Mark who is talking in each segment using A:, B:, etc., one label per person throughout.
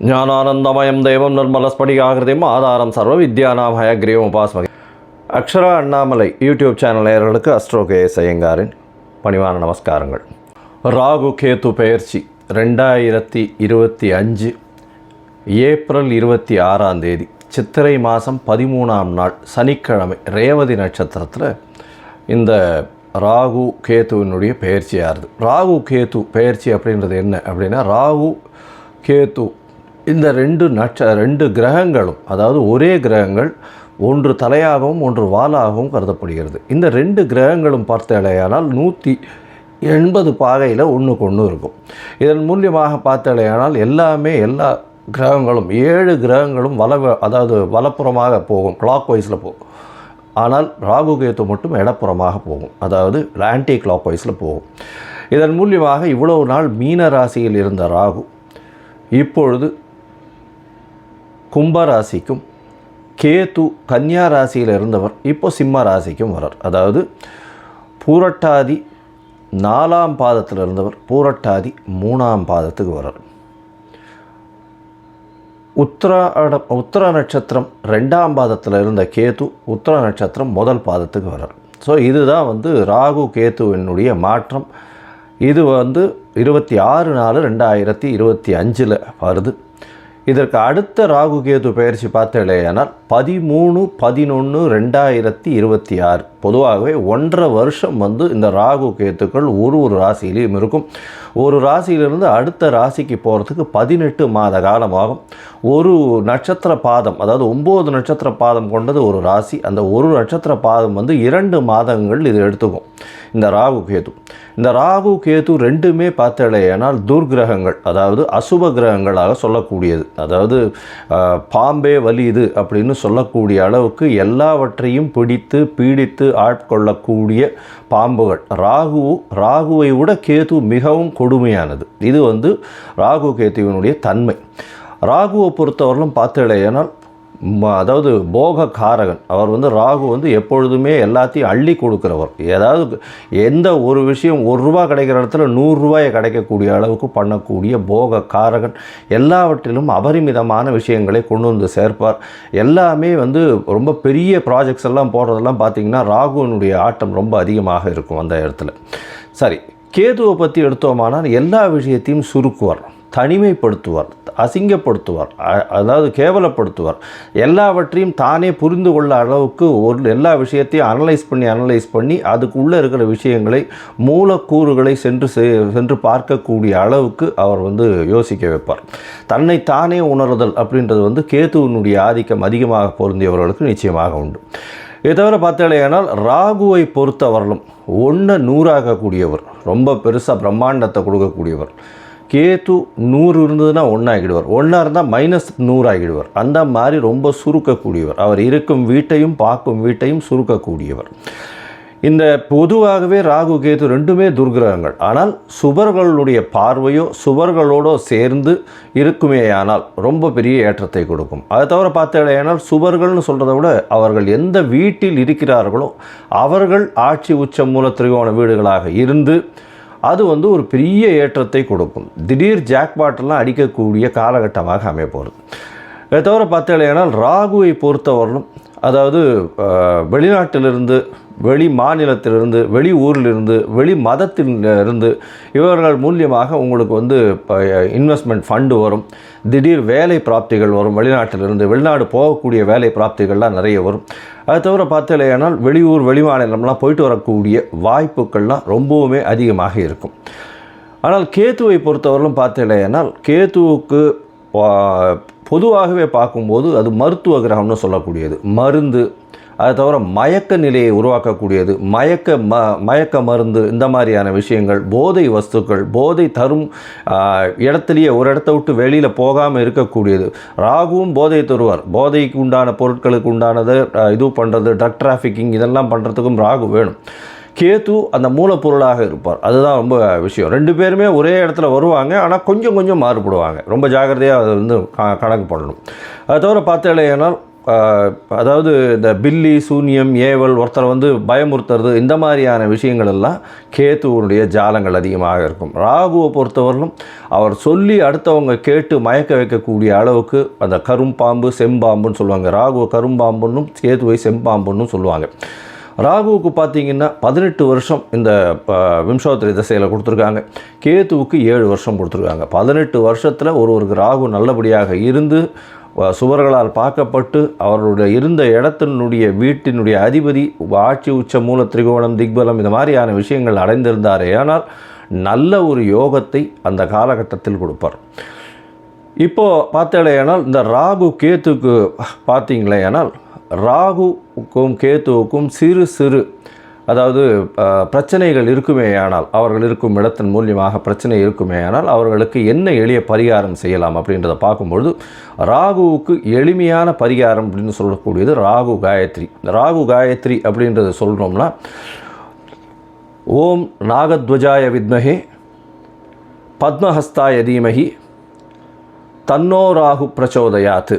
A: ஞானானந்தமயம் தெய்வம் நிர்மலஸ்படிகாகிருதியும் ஆதாரம் சர்வ வித்யானாம் ஹயக்ரீவம் உபாஸ்மகே. அக்ஷரா அண்ணாமலை யூடியூப் சேனல் நேயர்களுக்கு அஸ்ட்ரோ கேஎஸ் ஐயங்காரின் பணிவான நமஸ்காரங்கள். ராகு கேது பெயர்ச்சி 2025 ஏப்ரல் 26 சித்திரை மாதம் 13ஆம் நாள் சனிக்கிழமை ரேவதி நட்சத்திரத்தில் இந்த ராகு கேத்துவினுடைய பெயர்ச்சியாகுது. ராகு கேத்து பெயர்ச்சி அப்படின்றது என்ன அப்படின்னா, ராகு கேத்து இந்த ரெண்டு கிரகங்களும், அதாவது ஒரே கிரகங்கள், ஒன்று தலையாகவும் ஒன்று வாலாகவும் கருதப்படுகிறது. இந்த ரெண்டு கிரகங்களும் பார்த்தாலேயானால் 180 பாகையில் ஒன்றுக்கு ஒன்று இருக்கும். இதன் மூலியமாக பார்த்தாலேயானால் எல்லா கிரகங்களும் 7 கிரகங்களும் வலப்புறமாக போகும், கிளாக் வைஸில் போகும். ஆனால் ராகு கேத்து மட்டும் இடப்புறமாக போகும், அதாவது ஆன்டி கிளாக் வைஸில் போகும். இதன் மூலியமாக இவ்வளவு நாள் மீன ராசியில் இருந்த ராகு இப்பொழுது கும்பராசிக்கும், கேது கன்னியா ராசியில் இருந்தவர் இப்போ சிம்ம ராசிக்கும் வரார். அதாவது பூரட்டாதி 4ஆம் பாதத்தில் இருந்தவர் பூரட்டாதி 3ஆம் பாதத்துக்கு வரார். உத்திர நட்சத்திரம் 2ஆம் பாதத்தில் இருந்த கேது உத்திர நட்சத்திரம் 1 பாதத்துக்கு வரார். ஸோ இதுதான் ராகு கேத்துவினுடைய மாற்றம். இது 26/4/2025 வருது. இதற்கு அடுத்த ராகு கேது பெயர்ச்சி பார்த்தேனால் 13/11/2026. பொதுவாகவே 1.5 வருஷம் இந்த ராகு கேத்துக்கள் ஒரு ராசியிலையும் இருக்கும். ஒரு ராசியிலிருந்து அடுத்த ராசிக்கு போகிறதுக்கு 18 மாத காலமாகும். ஒரு நட்சத்திர பாதம், அதாவது 9 நட்சத்திர பாதம் கொண்டது ஒரு ராசி. அந்த ஒரு நட்சத்திர பாதம் 2 மாதங்கள் இது எடுத்துக்கும். இந்த ராகு கேது ரெண்டுமே பார்த்தேனால் துர்கிரகங்கள், அதாவது அசுப கிரகங்களாக சொல்லக்கூடியது. அதாவது பாம்பே வலியுது அப்படின்னு சொல்லக்கூடிய அளவுக்கு எல்லாவற்றையும் பிடித்து பீடித்து ஆட்கொள்ளக்கூடிய பாம்புகள். ராகுவை விட கேது மிகவும் கொடுமையானது. இது ராகு கேதுவினுடைய தன்மை. ராகுவை பொறுத்தவரையிலும் பார்த்தேனால் அதாவது போக காரகன். அவர் ராகு எப்பொழுதுமே எல்லாத்தையும் அள்ளி கொடுக்குறவர். ஏதாவது எந்த ஒரு விஷயம் ₹1 கிடைக்கிற இடத்துல ₹100 கிடைக்கக்கூடிய அளவுக்கு பண்ணக்கூடிய போக காரகன். எல்லாவற்றிலும் அபரிமிதமான விஷயங்களை கொண்டு சேர்ப்பார். எல்லாமே ரொம்ப பெரிய ப்ராஜெக்ட்ஸ் எல்லாம் போடுறதெல்லாம் பார்த்திங்கன்னா ராகுவினுடைய ஆட்டம் ரொம்ப அதிகமாக இருக்கும் அந்த இடத்துல. சரி, கேதுவை பற்றி எடுத்தோமானால் எல்லா விஷயத்தையும் சுருக்குவார், தனிமைப்படுத்துவார், அசிங்கப்படுத்துவார், அதாவது கேவலப்படுத்துவார். எல்லாவற்றையும் தானே புரிந்து கொள்ள அளவுக்கு எல்லா விஷயத்தையும் அனலைஸ் பண்ணி அதுக்குள்ளே இருக்கிற விஷயங்களை, மூலக்கூறுகளை சென்று பார்க்கக்கூடிய அளவுக்கு அவர் யோசிக்க வைப்பார். தன்னை தானே உணர்தல் அப்படின்றது கேதுவினுடைய ஆதிக்கம் அதிகமாக பொருந்தியவர்களுக்கு நிச்சயமாக உண்டு. இதை தவிர பார்த்தாலேயானால் ராகுவை பொறுத்தவரையிலும் 1 100ஆக்கக்கூடியவர், ரொம்ப பெருசாக பிரம்மாண்டத்தை கொடுக்கக்கூடியவர். கேது 100 இருந்ததுன்னா 1 ஆகிடுவார், 1 இருந்தால் -100 ஆகிடுவார். அந்த மாதிரி ரொம்ப சுருக்கக்கூடியவர். அவர் இருக்கும் வீட்டையும் பார்க்கும் வீட்டையும் சுருக்கக்கூடியவர். இந்த பொதுவாகவே ராகு கேது ரெண்டுமே துர்கிரகங்கள். ஆனால் சுபர்களுடைய பார்வையோ சுபர்களோடு சேர்ந்து இருக்குமேயானால் ரொம்ப பெரிய ஏற்றத்தை கொடுக்கும். அதை தவிர பார்த்தேனால் சுபர்கள்னு சொல்கிறத விட அவர்கள் எந்த வீட்டில் இருக்கிறார்களோ அவர்கள் ஆட்சி உச்ச மூல திரிகோண வீடுகளாக இருந்து அது ஒரு பெரிய ஏற்றத்தை கொடுக்கும். திடீர் ஜாக்பாட்டெல்லாம் அடிக்கக்கூடிய காலகட்டமாக அமைய போகிறது. இதை தவிர பார்த்தேனால் ராகுவை பொறுத்தவரையிலும், அதாவது வெளிநாட்டிலிருந்து, வெளி மாநிலத்திலிருந்து, வெளி ஊரிலிருந்து, வெளி மதத்திலிருந்து இவர்கள் மூலியமாக உங்களுக்கு இன்வெஸ்ட்மெண்ட் ஃபண்டு வரும். திடீர் வேலை பிராப்திகள் வரும். வெளிநாட்டிலிருந்து வெளிநாடு போகக்கூடிய வேலை பிராப்திகள்லாம் நிறைய வரும். அது தவிர பார்த்தேனால் வெளியூர் வெளி மாநிலம்லாம் போயிட்டு வரக்கூடிய வாய்ப்புகள்லாம் ரொம்பவுமே அதிகமாக இருக்கும். ஆனால் கேத்துவை பொறுத்தவரையிலும் பார்த்தேனால் கேத்துவுக்கு பொதுவாகவே பார்க்கும்போது அது மருத்துவ கிரகம்னு சொல்லக்கூடியது. மருந்து, அது தவிர மயக்க நிலையை உருவாக்கக்கூடியது, மயக்க மருந்து, இந்த மாதிரியான விஷயங்கள், போதை வஸ்துக்கள், போதை தரும் இடத்துலையே ஒரு இடத்த விட்டு வெளியில் போகாமல் இருக்கக்கூடியது. ராகுவும் போதை தருவார். போதைக்கு உண்டான பொருட்களுக்கு உண்டானது இது பண்ணுறது, ட்ரக் டிராஃபிக்கிங் இதெல்லாம் பண்ணுறதுக்கும் ராகு வேணும். கேது அந்த மூலப்பொருளாக இருப்பார். அதுதான் ரொம்ப விஷயம். 2 பேருமே ஒரே இடத்துல வருவாங்க, ஆனால் கொஞ்சம் மாறுபடுவாங்க. ரொம்ப ஜாக்கிரதையாக அதை கணக்கு பண்ணணும். அது தவிர பார்த்தேனால் அதாவது இந்த பில்லி சூன்யம் ஏவல் ஒருத்தரை வந்து பயமுறுத்துறது இந்த மாதிரியான விஷயங்கள் எல்லாம் கேத்துவனுடைய ஜாலங்கள் அதிகமாக இருக்கும். ராகுவை பொறுத்தவரையிலும் அவர் சொல்லி அடுத்தவங்க கேட்டு மயக்க வைக்கக்கூடிய அளவுக்கு அந்த கரும்பாம்பு செம்பாம்புன்னு சொல்லுவாங்க. ராகுவை கரும்பாம்புன்னும் கேதுவை செம்பாம்புன்னு சொல்லுவாங்க. ராகுவுக்கு பார்த்திங்கன்னா 18 வருஷம் இந்த விம்சோத்தரி திசையில் கொடுத்துருக்காங்க. கேதுவுக்கு 7 வருஷம் கொடுத்துருக்காங்க. 18 வருஷத்தில் ஒருவருக்கு ராகு நல்லபடியாக இருந்து சுவர்களால் பார்க்கப்பட்டு அவருடைய இருந்த இடத்தினுடைய வீட்டினுடைய அதிபதி ஆட்சி உச்ச மூல திரிகோணம் திக்பலம் இந்த மாதிரியான விஷயங்கள் அடைந்திருந்தாரே ஆனால் நல்ல ஒரு யோகத்தை அந்த காலகட்டத்தில் கொடுப்பார். இப்போது பார்த்தேனால் இந்த ராகு கேத்துக்கு பார்த்தீங்களேனால் ராகுவுக்கும் கேத்துவுக்கும் சிறு சிறு அதாவது பிரச்சனைகள் இருக்குமேயானால் அவர்கள் இருக்கும் இடத்தின் மூலியமாக பிரச்சனை இருக்குமேயானால் அவர்களுக்கு என்ன எளிய பரிகாரம் செய்யலாம் அப்படின்றத பார்க்கும்பொழுது ராகுவுக்கு எளிமையான பரிகாரம் அப்படின்னு சொல்லக்கூடியது ராகு காயத்ரி. ராகு காயத்ரி அப்படின்றத சொல்கிறோம்னா ஓம் நாகத்வஜாய வித்மஹே பத்மஹஸ்தாய தீமஹி தன்னோ ராகு பிரச்சோதயாத்து.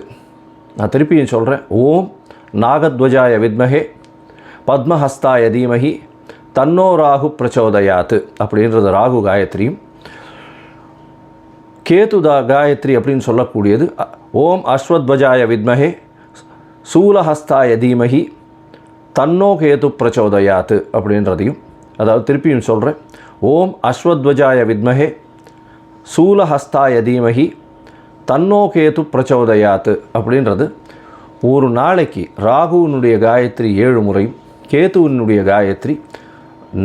A: நான் திருப்பியும் சொல்கிறேன். ஓம் நாகத்வஜாய வித்மஹே பத்மஹஸ்தாய தீமஹி தன்னோ ராகு பிரச்சோதயாத்து அப்படின்றது ராகு காயத்ரியும். கேதுதா காயத்ரி அப்படின்னு சொல்லக்கூடியது ஓம் அஸ்வத்வஜாய வித்மஹே சூலஹஸ்தாய தீமஹி தன்னோ கேது பிரச்சோதயாத்து அப்படின்றதையும், அதாவது திருப்பியும் சொல்கிறேன். ஓம் அஸ்வத்வஜாய வித்மஹே சூலஹஸ்தாய தீமஹி தன்னோ கேது பிரச்சோதயாத்து அப்படின்றது ஒரு நாளைக்கு ராகுவினுடைய காயத்ரி 7 முறையும் கேத்துவினுடைய காயத்ரி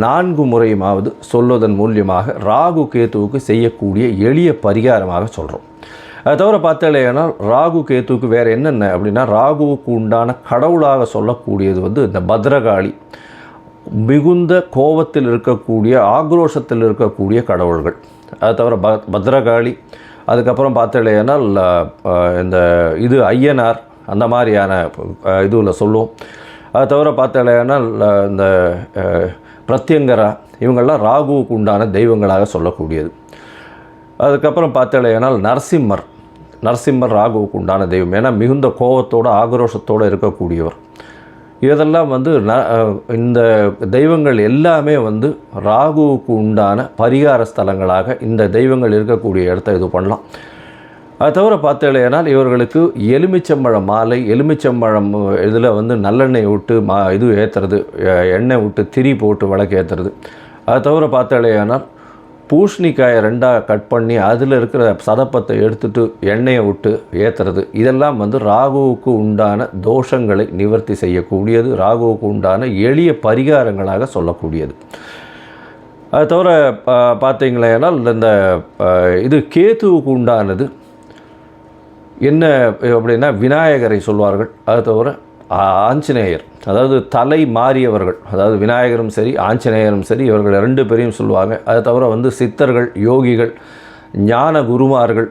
A: 4 முறையுமாவது சொல்வதன் மூலியமாக ராகு கேத்துவுக்கு செய்யக்கூடிய எளிய பரிகாரமாக சொல்கிறோம். அதை தவிர பார்த்தேனால் ராகு கேத்துவுக்கு வேறு என்னென்ன அப்படின்னா ராகுவுக்கு உண்டான கடவுளாக சொல்லக்கூடியது வந்து இந்த பத்ரகாளி, மிகுந்த கோபத்தில் இருக்கக்கூடிய ஆக்ரோஷத்தில் இருக்கக்கூடிய கடவுள்கள். அதை தவிர பத்ரகாளி, அதுக்கப்புறம் பார்த்தேனால் இந்த இது ஐயனார் அந்த மாதிரியான இதுவில் சொல்லுவோம். அதை தவிர பார்த்தேனால் இந்த பிரத்யங்கரா இவங்கள்லாம் ராகுவுக்கு உண்டான தெய்வங்களாக சொல்லக்கூடியது. அதுக்கப்புறம் பார்த்தேனால் நரசிம்மர் ராகுவுக்கு உண்டான தெய்வம். ஏன்னா மிகுந்த கோபத்தோடு ஆக்ரோஷத்தோடு இருக்கக்கூடியவர். இதெல்லாம் வந்து இந்த தெய்வங்கள் எல்லாமே வந்து ராகுவுக்கு உண்டான பரிகார ஸ்தலங்களாக இந்த தெய்வங்கள் இருக்கக்கூடிய இடத்த இது பண்ணலாம். அது தவிர பார்த்தேனால் இவர்களுக்கு எலுமிச்சம்பழம் மாலை, எலுமிச்சம்பழம் இதில் வந்து நல்லெண்ணெய் விட்டு இது ஏற்றுறது, எண்ணெய் விட்டு திரி போட்டு விளக்கு ஏற்றுறது. அது தவிர பார்த்தேனால் பூசணிக்காயை 2ஆக கட் பண்ணி அதில் இருக்கிற சதப்பத்தை எடுத்துகிட்டு எண்ணெயை விட்டு ஏற்றுறது. இதெல்லாம் வந்து ராகுவுக்கு உண்டான தோஷங்களை நிவர்த்தி செய்யக்கூடியது, ராகுவுக்கு உண்டான எளிய பரிகாரங்களாக சொல்லக்கூடியது. அது தவிர பார்த்தீங்களேனால் இந்த இது கேத்துவுக்கு உண்டானது என்ன அப்படின்னா விநாயகரை சொல்வார்கள். அது தவிர ஆஞ்சநேயர், அதாவது தலை மாறியவர்கள், அதாவது விநாயகரும் சரி ஆஞ்சநேயரும் சரி இவர்கள் 2 பேரையும் சொல்லுவாங்க. அது தவிர வந்து சித்தர்கள், யோகிகள், ஞான குருமார்கள்,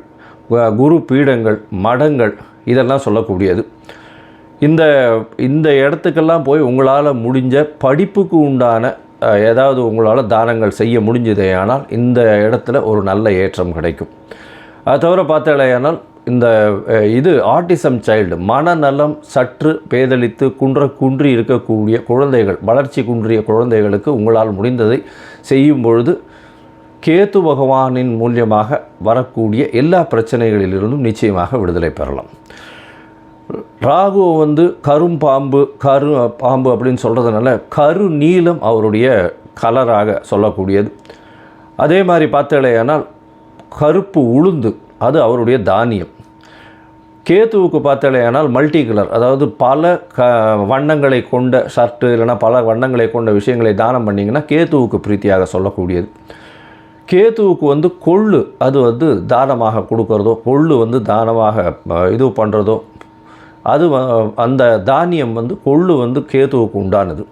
A: குரு பீடங்கள், மடங்கள் இதெல்லாம் சொல்லக்கூடியது. இந்த இடத்துக்கெல்லாம் போய் உங்களால் முடிஞ்ச படிப்புக்கு உண்டான ஏதாவது உங்களால் தானங்கள் செய்ய முடிஞ்சதே ஆனால் இந்த இடத்துல ஒரு நல்ல ஏற்றம் கிடைக்கும். அது தவிர பார்த்தேனால் இந்த இது ஆட்டிசம் சைல்டு, மனநலம் சற்று பேதலித்து குன்றி இருக்கக்கூடிய குழந்தைகள், வளர்ச்சி குன்றிய குழந்தைகளுக்கு உங்களால் முடிந்ததை செய்யும் பொழுது கேத்து பகவானின் மூலியமாக வரக்கூடிய எல்லா பிரச்சனைகளிலிருந்தும் நிச்சயமாக விடுதலை பெறலாம். ராகு வந்து பாம்பு அப்படின்னு சொல்கிறதுனால கரு நீலம் அவருடைய கலராக சொல்லக்கூடியது. அதே மாதிரி பார்த்தேனால் கருப்பு உளுந்து அது அவருடைய தானியம். கேத்துவுக்கு பார்த்தேனால் மல்டி கலர், அதாவது பல வண்ணங்களை கொண்ட ஷர்ட்டு இல்லைனா பல வண்ணங்களை கொண்ட விஷயங்களை தானம் பண்ணிங்கன்னா கேத்துவுக்கு பிரீத்தியாக சொல்லக்கூடியது. கேத்துவுக்கு வந்து கொள்ளு அது வந்து தானமாக கொடுக்கறதோ, கொள்ளு வந்து தானமாக இது பண்ணுறதோ, அது அந்த தானியம் வந்து கொள்ளு வந்து கேத்துவுக்கு உண்டானது.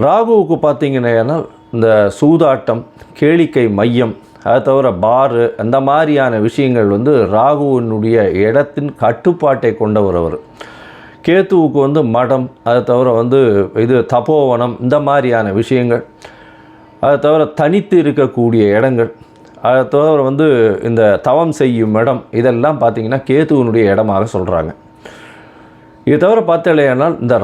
A: ராகுவுக்கு பார்த்திங்கன்னா இந்த சூதாட்டம், கேளிக்கை மையம், அது தவிர பாரு அந்த மாதிரியான விஷயங்கள் வந்து ராகுவினுடைய இடத்தின் கட்டுப்பாட்டை கொண்டவர் அவர். கேத்துவுக்கு வந்து மடம், அது தவிர வந்து இது தபோவனம் இந்த மாதிரியான விஷயங்கள், அது தவிர தனித்து இருக்கக்கூடிய இடங்கள், அதை தவிர வந்து இந்த தவம் செய்யும் இடம், இதெல்லாம் பார்த்திங்கன்னா கேத்துவினுடைய இடமாக சொல்கிறாங்க. இதை தவிர பார்த்தாலேயானால் இந்த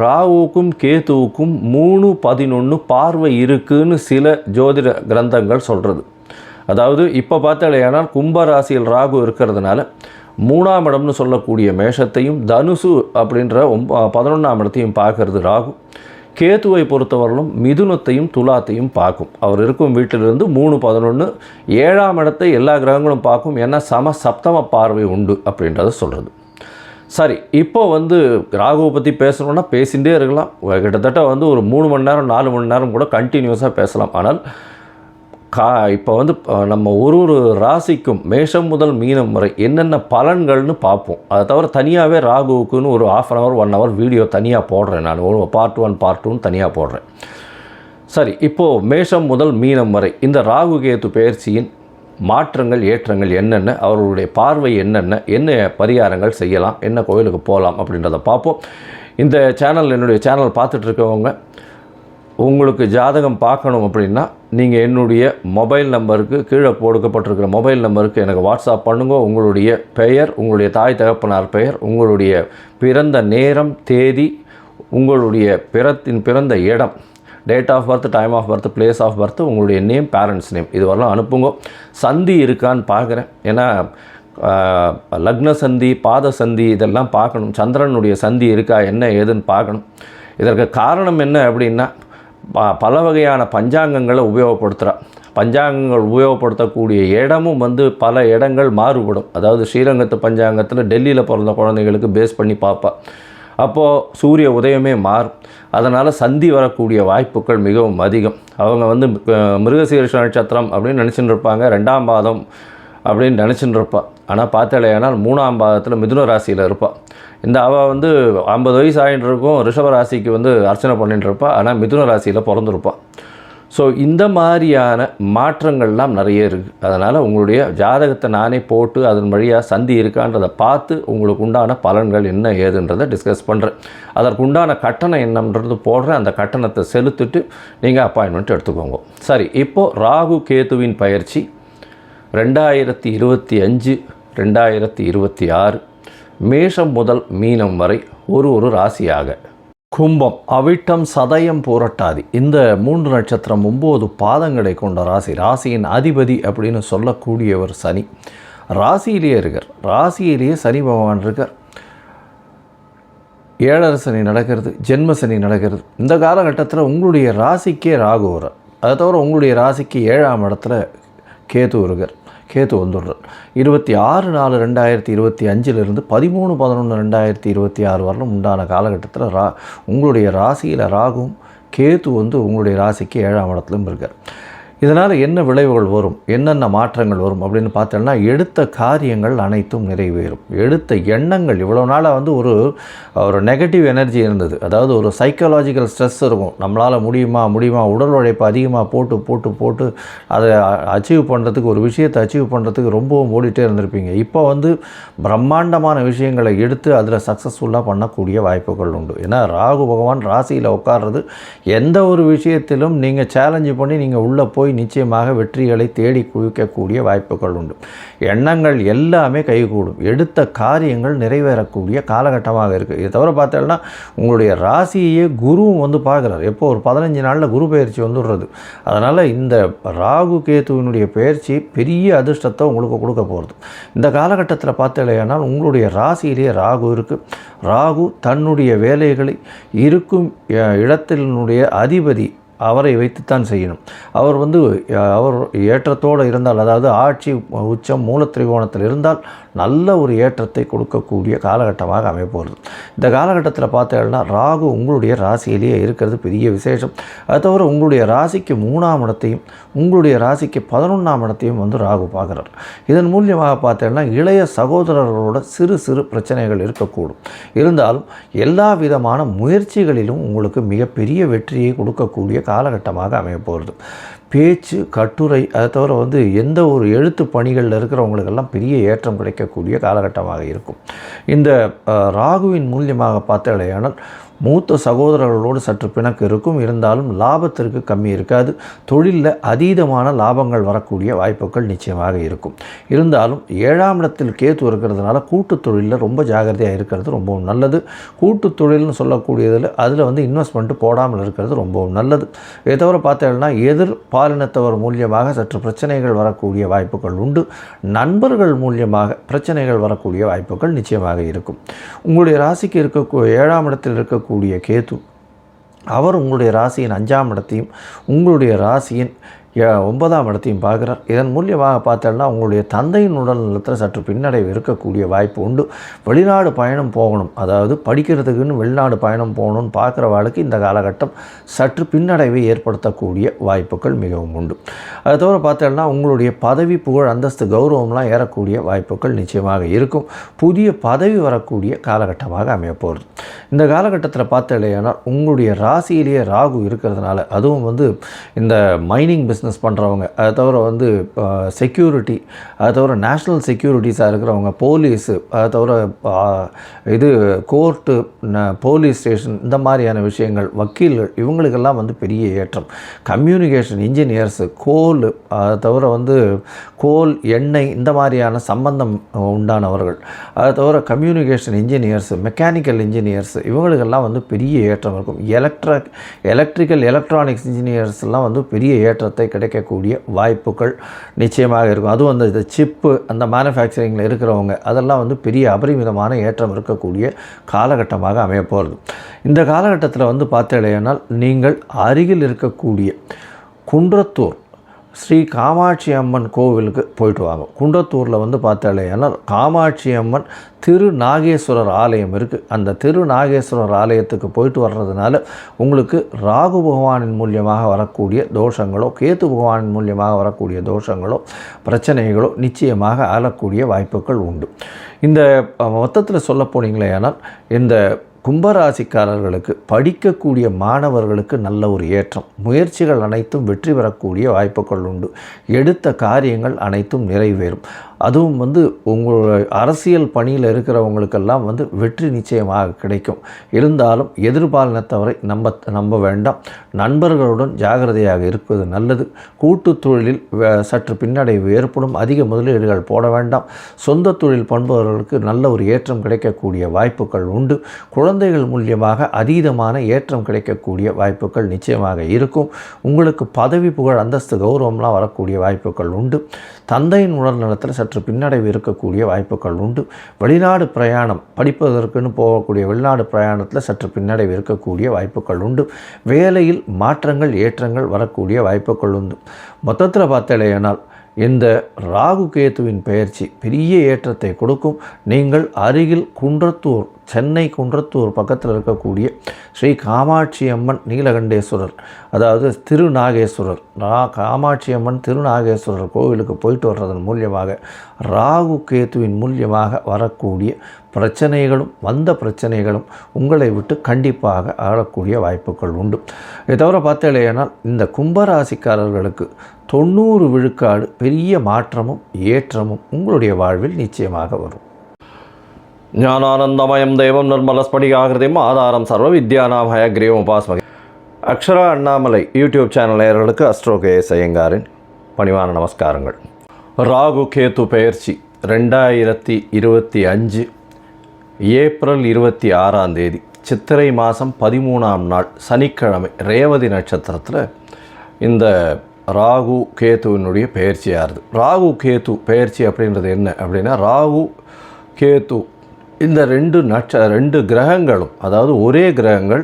A: ராகுவுக்கும் கேதுவுக்கும் 3-11 பார்வை இருக்குன்னு சில ஜோதிட கிரந்தங்கள் சொல்கிறது. அதாவது இப்போ பார்த்தாலேயானால் கும்பராசியில் ராகு இருக்கிறதுனால 3ஆம் இடம்னு சொல்லக்கூடிய மேஷத்தையும் தனுசு அப்படின்ற 11ஆம் இடத்தையும் பார்க்கறது ராகு. கேதுவை பொறுத்தவரையிலும் மிதுனத்தையும் துலாத்தையும் பார்க்கும். அவர் இருக்கும் வீட்டிலிருந்து 3-11 7ஆம் இடத்தை எல்லா கிரகங்களும் பார்க்கும். ஏன்னா சப்தம பார்வை உண்டு அப்படின்றத சொல்கிறது. சரி, இப்போ ராகுவை பற்றி பேசணுன்னா பேசிகிட்டே இருக்கலாம். கிட்டத்தட்ட ஒரு 3 மணி நேரம் 4 மணி நேரம் கூட கண்டினியூஸாக பேசலாம். ஆனால் இப்போ நம்ம ஒரு ராசிக்கும் மேஷம் முதல் மீனம் வரை என்னென்ன பலன்கள்னு பார்ப்போம். அதை தவிர தனியாகவே ராகுவுக்குன்னு ஒரு 1/2 hour 1 hour வீடியோ தனியாக போடுறேன். நான் ஒரு பார்ட் 1 பார்ட் 2 தனியாக போடுறேன். சரி, இப்போது மேஷம் முதல் மீனம் வரை இந்த ராகு கேது பெயர்ச்சியின் மாற்றங்கள் ஏற்றங்கள் என்னென்ன, அவர்களுடைய பார்வை என்ன பரிகாரங்கள் செய்யலாம், என்ன கோயிலுக்கு போகலாம் அப்படின்றத பார்ப்போம். இந்த என்னுடைய சேனல் பார்த்துட்ருக்கவங்க உங்களுக்கு ஜாதகம் பார்க்கணும் அப்படின்னா நீங்கள் என்னுடைய மொபைல் நம்பருக்கு கீழே கொடுக்கப்பட்டிருக்கிற மொபைல் நம்பருக்கு எனக்கு வாட்ஸ்அப் பண்ணுங்க. உங்களுடைய பெயர், உங்களுடைய தாய் தகப்பனார் பெயர், உங்களுடைய பிறந்த நேரம் தேதி, உங்களுடைய பிறந்த இடம், date of birth, time of birth, place of birth, உங்களுடைய நேம், பேரண்ட்ஸ் நேம், இது வரலாம் அனுப்புங்க. சந்தி இருக்கான்னு பார்க்குறேன். ஏன்னா லக்ன சந்தி, பாத சந்தி இதெல்லாம் பார்க்கணும். சந்திரனுடைய சந்தி இருக்கா என்ன ஏதுன்னு பார்க்கணும். இதற்கு காரணம் என்ன அப்படின்னா பல வகையான பஞ்சாங்கங்களை உபயோகப்படுத்துகிறான். பஞ்சாங்கங்கள் உபயோகப்படுத்தக்கூடிய இடமும் பல இடங்கள் மாறுபடும். அதாவது ஸ்ரீரங்கத்து பஞ்சாங்கத்தில் டெல்லியில் பிறந்த குழந்தைகளுக்கு பேஸ் பண்ணி பார்ப்பா. அப்போது சூரிய உதயமே மாறும். அதனால் சந்தி வரக்கூடிய வாய்ப்புகள் மிகவும் அதிகம். அவங்க மிருகசீரிஷ நட்சத்திரம் அப்படின்னு நினச்சிட்டு இருப்பாங்க, 2ஆம் பாதம் அப்படின்னு நினச்சிட்டு இருப்பாள். ஆனால் பார்த்தாலேயானால் 3ஆம் பாதத்தில் மிதுன ராசியில் இருப்பாள். அவள் 50 வயசு ஆகிட்டு இருக்கும், ரிஷப ராசிக்கு அர்ச்சனை பண்ணிட்டு இருப்பாள். ஆனால் மிதுன ராசியில் பிறந்திருப்பாள். ஸோ இந்த மாதிரியான மாற்றங்கள்லாம் நிறைய இருக்குது. அதனால் உங்களுடைய ஜாதகத்தை நானே போட்டு அதன் வழியாக சந்தி இருக்கான்றதை பார்த்து உங்களுக்கு உண்டான பலன்கள் என்ன ஏதுன்றதை டிஸ்கஸ் பண்ணுறேன். அதற்குண்டான கட்டணம் என்னன்றது போடுறேன். அந்த கட்டணத்தை செலுத்திட்டு நீங்கள் அப்பாயின்மெண்ட் எடுத்துக்கோங்க. சரி, இப்போது ராகு கேதுவின் பயிற்சி 2025 2026 மேஷம் முதல் மீனம் வரை ஒரு ராசியாக. கும்பம், அவிட்டம், சதயம், பூரட்டாதி இந்த 3 நட்சத்திரம் 9 பாதங்களை கொண்ட ராசி. ராசியின் அதிபதி அப்படின்னு சொல்லக்கூடியவர் சனி. ராசியிலேயே இருக்கார். ராசியிலேயே சனி பகவான் இருக்கார். 7 சனி நடக்கிறது, ஜென்ம சனி நடக்கிறது. இந்த காலகட்டத்தில் உங்களுடைய ராசிக்கே ராகு வர, அதை தவிர உங்களுடைய ராசிக்கு 7ஆம் இடத்துல கேது இருக்கார். கேது வந்துடுறார். 26/4/2025 13/11/2026 வரலும் உண்டான காலகட்டத்தில் உங்களுடைய ராசியில் ராகுவும் கேது உங்களுடைய ராசிக்கு 7ஆம் இடத்துலையும் இருக்கார். இதனால் என்ன விளைவுகள் வரும், என்னென்ன மாற்றங்கள் வரும் அப்படின்னு பார்த்தோம்னா, எடுத்த காரியங்கள் அனைத்தும் நிறைவேறும். எடுத்த எண்ணங்கள் இவ்வளோ நாளாக ஒரு நெகட்டிவ் எனர்ஜி இருந்தது. அதாவது ஒரு சைக்காலஜிக்கல் ஸ்ட்ரெஸ் இருக்கும். நம்மளால் முடியுமா உடல் உழைப்பு அதிகமாக போட்டு அதை அச்சீவ் பண்ணுறதுக்கு, ஒரு விஷயத்தை அச்சீவ் பண்ணுறதுக்கு ரொம்பவும் ஓடிட்டே இருந்திருப்பீங்க. இப்போ பிரம்மாண்டமான விஷயங்களை எடுத்து அதில் சக்ஸஸ்ஃபுல்லாக பண்ணக்கூடிய வாய்ப்புகள் உண்டு. ஏன்னா ராகு பகவான் ராசியில் உட்கார்றது எந்த ஒரு விஷயத்திலும் நீங்கள் சேலஞ்சு பண்ணி நீங்கள் உள்ளே போய் நிச்சயமாக வெற்றிகளை தேடி குவிக்கக்கூடிய வாய்ப்புகள் உண்டு. எண்ணங்கள் எல்லாமே கைகூடும். எடுத்த காரியங்கள் நிறைவேறக்கூடிய காலகட்டமாக இருக்குது. இதை தவிர பார்த்தோம்னா உங்களுடைய ராசியே குருவும் பார்க்குறாரு. எப்போ ஒரு 15 நாளில் குரு பயிற்சி வந்துடுறது. அதனால் இந்த ராகு கேதுவினுடைய பயிற்சி பெரிய அதிர்ஷ்டத்தை உங்களுக்கு கொடுக்க போகிறது. இந்த காலகட்டத்தில் பார்த்தலையானால் உங்களுடைய ராசியிலேயே ராகு இருக்குது. ராகு தன்னுடைய வேலைகளை இருக்கும் இடத்தினுடைய அதிபதி அவரை வைத்துத்தான் செய்யணும். அவர் அவர் ஏற்றத்தோடு இருந்தால், அதாவது ஆட்சி உச்சம் மூலத்திரிகோணத்தில் இருந்தால் நல்ல ஒரு ஏற்றத்தை கொடுக்கக்கூடிய காலகட்டமாக அமைப்போகிறது. இந்த காலகட்டத்தில் பார்த்தீங்கன்னா ராகு உங்களுடைய ராசியிலேயே இருக்கிறது பெரிய விசேஷம். அது தவிர உங்களுடைய ராசிக்கு 3ஆம் இடத்தையும் உங்களுடைய ராசிக்கு 11ஆம் இடத்தையும் ராகு பார்க்குறார். இதன் மூலியமாக பார்த்தீங்கன்னா இளைய சகோதரர்களோட சிறு பிரச்சனைகள் இருக்கக்கூடும். இருந்தாலும் எல்லா விதமான முயற்சிகளிலும் உங்களுக்கு மிகப்பெரிய வெற்றியை கொடுக்கக்கூடிய காலகட்டமாக அமையப்போகிறது. பேச்சு, கட்டுரை, அதை தவிர எந்த ஒரு எழுத்து பணிகளில் இருக்கிறவங்களுக்கெல்லாம் பெரிய ஏற்றம் கிடைக்கக்கூடிய காலகட்டமாக இருக்கும். இந்த ராகுவின் மூலியமாக பார்த்தாலேயானால் மூத்த சகோதரர்களோடு சற்று பிணக்கு இருக்கும், இருந்தாலும் லாபத்திற்கு கம்மி இருக்காது. தொழிலில் அதீதமான லாபங்கள் வரக்கூடிய வாய்ப்புகள் நிச்சயமாக இருக்கும். இருந்தாலும் 7ஆம் இடத்தில் கேத்து இருக்கிறதுனால கூட்டு தொழிலில் ரொம்ப ஜாகிரதையாக இருக்கிறது ரொம்பவும் நல்லது. கூட்டு தொழில்னு சொல்லக்கூடியதில் அதில் இன்வெஸ்ட்மெண்ட்டு போடாமல் இருக்கிறது ரொம்பவும் நல்லது. இதை தவிர பார்த்தீங்கன்னா எதிர் பாலினத்தவர் மூலியமாக சற்று பிரச்சனைகள் வரக்கூடிய வாய்ப்புகள் உண்டு. நண்பர்கள் மூலியமாக பிரச்சனைகள் வரக்கூடிய வாய்ப்புகள் நிச்சயமாக இருக்கும். உங்களுடைய ராசிக்கு 7ஆம் இடத்தில் இருக்கக்கூடிய கேது அவர் உங்களுடைய ராசியின் 5ஆம் இடத்தையும் உங்களுடைய ராசியின் 9ஆம் இடத்தையும் பார்க்குறார். இதன் மூலியமாக பார்த்தோம்னா உங்களுடைய தந்தையின் உடல் நலத்தில் சற்று பின்னடைவு இருக்கக்கூடிய வாய்ப்பு உண்டு. வெளிநாடு பயணம் போகணும், அதாவது படிக்கிறதுக்குன்னு வெளிநாடு பயணம் போகணும்னு பார்க்குறவாளுக்கு இந்த காலகட்டம் சற்று பின்னடைவை ஏற்படுத்தக்கூடிய வாய்ப்புகள் மிகவும் உண்டு. அது தவிர பார்த்தோம்னா உங்களுடைய பதவி, புகழ், அந்தஸ்து, கௌரவம்லாம் ஏறக்கூடிய வாய்ப்புகள் நிச்சயமாக இருக்கும். புதிய பதவி வரக்கூடிய காலகட்டமாக அமையப்போகிறது. இந்த காலகட்டத்தில் பார்த்தீங்கன்னா உங்களுடைய ராசியிலேயே ராகு இருக்கிறதுனால, அதுவும் இந்த மைனிங் பிஸ்னஸ் பண்ணுறவங்க, அதை தவிர செக்யூரிட்டி, அதை தவிர நேஷ்னல் செக்யூரிட்டிஸாக இருக்கிறவங்க, போலீஸு, அதை தவிர கோர்ட்டு, போலீஸ் ஸ்டேஷன், இந்த மாதிரியான விஷயங்கள், வக்கீல்கள், இவங்களுக்கெல்லாம் பெரிய ஏற்றம். கம்யூனிகேஷன் இன்ஜினியர்ஸு, கோல், அதை தவிர கோல், எண்ணெய், இந்த மாதிரியான சம்பந்தம் உண்டானவர்கள், அதை தவிர கம்யூனிகேஷன் இன்ஜினியர்ஸு, மெக்கானிக்கல் இன்ஜினியர்ஸ், இவங்களுக்கெல்லாம் பெரிய ஏற்றம் இருக்கும். எலக்ட்ரிக்கல் எலக்ட்ரானிக்ஸ் இன்ஜினியர்ஸ்லாம் பெரிய ஏற்றத்தை கிடைக்கக்கூடிய வாய்ப்புகள் நிச்சயமாக இருக்கும். அதுவும் இந்த சிப்பு, அந்த மேனுஃபேக்சரிங்கில் இருக்கிறவங்க, அதெல்லாம் பெரிய அபரிமிதமான ஏற்றம் இருக்கக்கூடிய காலகட்டமாக அமையப்போகிறது. இந்த காலகட்டத்தில் பார்த்தீங்கன்னா நீங்கள் அருகில் இருக்கக்கூடிய குன்றத்தூர் ஸ்ரீ காமாட்சி அம்மன் கோவிலுக்கு போயிட்டு வாங்க. குன்றத்தூரில் பார்த்தாலேன்னா காமாட்சி அம்மன் திருநாகேஸ்வரர் ஆலயம் இருக்குது. அந்த திருநாகேஸ்வரர் ஆலயத்துக்கு போயிட்டு வர்றதுனால உங்களுக்கு ராகு பகவானின் மூலியமாக வரக்கூடிய தோஷங்களோ, கேத்து பகவானின் மூலியமாக வரக்கூடிய தோஷங்களோ, பிரச்சனைகளோ நிச்சயமாக ஆளக்கூடிய வாய்ப்புகள் உண்டு. இந்த மொத்தத்தில் சொல்ல போனீங்களே ஆனால் இந்த கும்பராசிக்காரர்களுக்கு, படிக்கக்கூடிய மாணவர்களுக்கு நல்ல ஒரு ஏற்றம். முயற்சிகள் அனைத்தும் வெற்றி பெறக்கூடிய வாய்ப்புகள் உண்டு. எடுத்த காரியங்கள் அனைத்தும் நிறைவேறும். அதுவும் உங்களுடைய அரசியல் பணியில் இருக்கிறவங்களுக்கெல்லாம் வெற்றி நிச்சயமாக கிடைக்கும். இருந்தாலும் எதிர்பாலினத்தவரை நம்ப வேண்டாம். நண்பர்களுடன் ஜாகிரதையாக இருப்பது நல்லது. கூட்டு தொழிலில் சற்று பின்னடைவு ஏற்படும். அதிக முதலீடுகள் போட வேண்டாம். சொந்த தொழில் பண்பவர்களுக்கு நல்ல ஒரு ஏற்றம் கிடைக்கக்கூடிய வாய்ப்புகள் உண்டு. குழந்தைகள் மூலியமாக அதீதமான ஏற்றம் கிடைக்கக்கூடிய வாய்ப்புகள் நிச்சயமாக இருக்கும். உங்களுக்கு பதவி, புகழ், அந்தஸ்து, கௌரவம்லாம் வரக்கூடிய வாய்ப்புகள் உண்டு. தந்தையின் உடல் நலத்தில் சற்று பின்னடைவு இருக்கக்கூடிய வாய்ப்புகள் உண்டு. வெளிநாடு பிரயாணம், படிப்பதற்குன்னு போகக்கூடிய வெளிநாடு பிரயாணத்தில் சற்று பின்னடைவு இருக்கக்கூடிய வாய்ப்புகள் உண்டு. வேலையில் மாற்றங்கள், ஏற்றங்கள் வரக்கூடிய வாய்ப்புகள் உண்டு. மொத்தத்தில் பார்த்தேனால் இந்த ராகு கேத்துவின் பெயர்ச்சி பெரிய ஏற்றத்தை கொடுக்கும். நீங்கள் அருகில் குன்றத்தூர், சென்னை குன்றத்தூர் பக்கத்தில் இருக்கக்கூடிய ஸ்ரீ காமாட்சி அம்மன் நீலகண்டேஸ்வரர், அதாவது திருநாகேஸ்வரர், காமாட்சி அம்மன் திருநாகேஸ்வரர் கோவிலுக்கு போயிட்டு வர்றதன் மூலியமாக ராகு கேத்துவின் மூலியமாக வரக்கூடிய பிரச்சனைகளும், வந்த பிரச்சனைகளும் உங்களை விட்டு கண்டிப்பாக ஆளக்கூடிய வாய்ப்புகள் உண்டு. இதை தவிர பார்த்தேனால் இந்த கும்பராசிக்காரர்களுக்கு 90 விழுக்காடு பெரிய மாற்றமும் ஏற்றமும் உங்களுடைய வாழ்வில் நிச்சயமாக வரும். ஞானானந்தமயம் தெய்வம் நிர்மலஸ்படிகாகிருதியும் ஆதாரம் சர்வ வித்யானாம் ஹயக்ரீவம் உபாஸ்மகே. அக்ஷரா அண்ணாமலை யூடியூப் சேனல் நேயர்களுக்கு அஸ்ட்ரோ கேஎஸ் ஐயங்காரின் பணிவான நமஸ்காரங்கள். ராகு கேத்து பெயர்ச்சி 2025 ஏப்ரல் 26ஆம் தேதி சித்திரை மாதம் 13ஆம் நாள் சனிக்கிழமை ரேவதி நட்சத்திரத்தில் இந்த ராகு கேத்துவினுடைய பெயர்ச்சியாகுது. ராகு கேத்து பெயர்ச்சி அப்படின்றது என்ன அப்படின்னா, ராகு கேத்து இந்த ரெண்டு கிரகங்களும், அதாவது ஒரே கிரகங்கள்,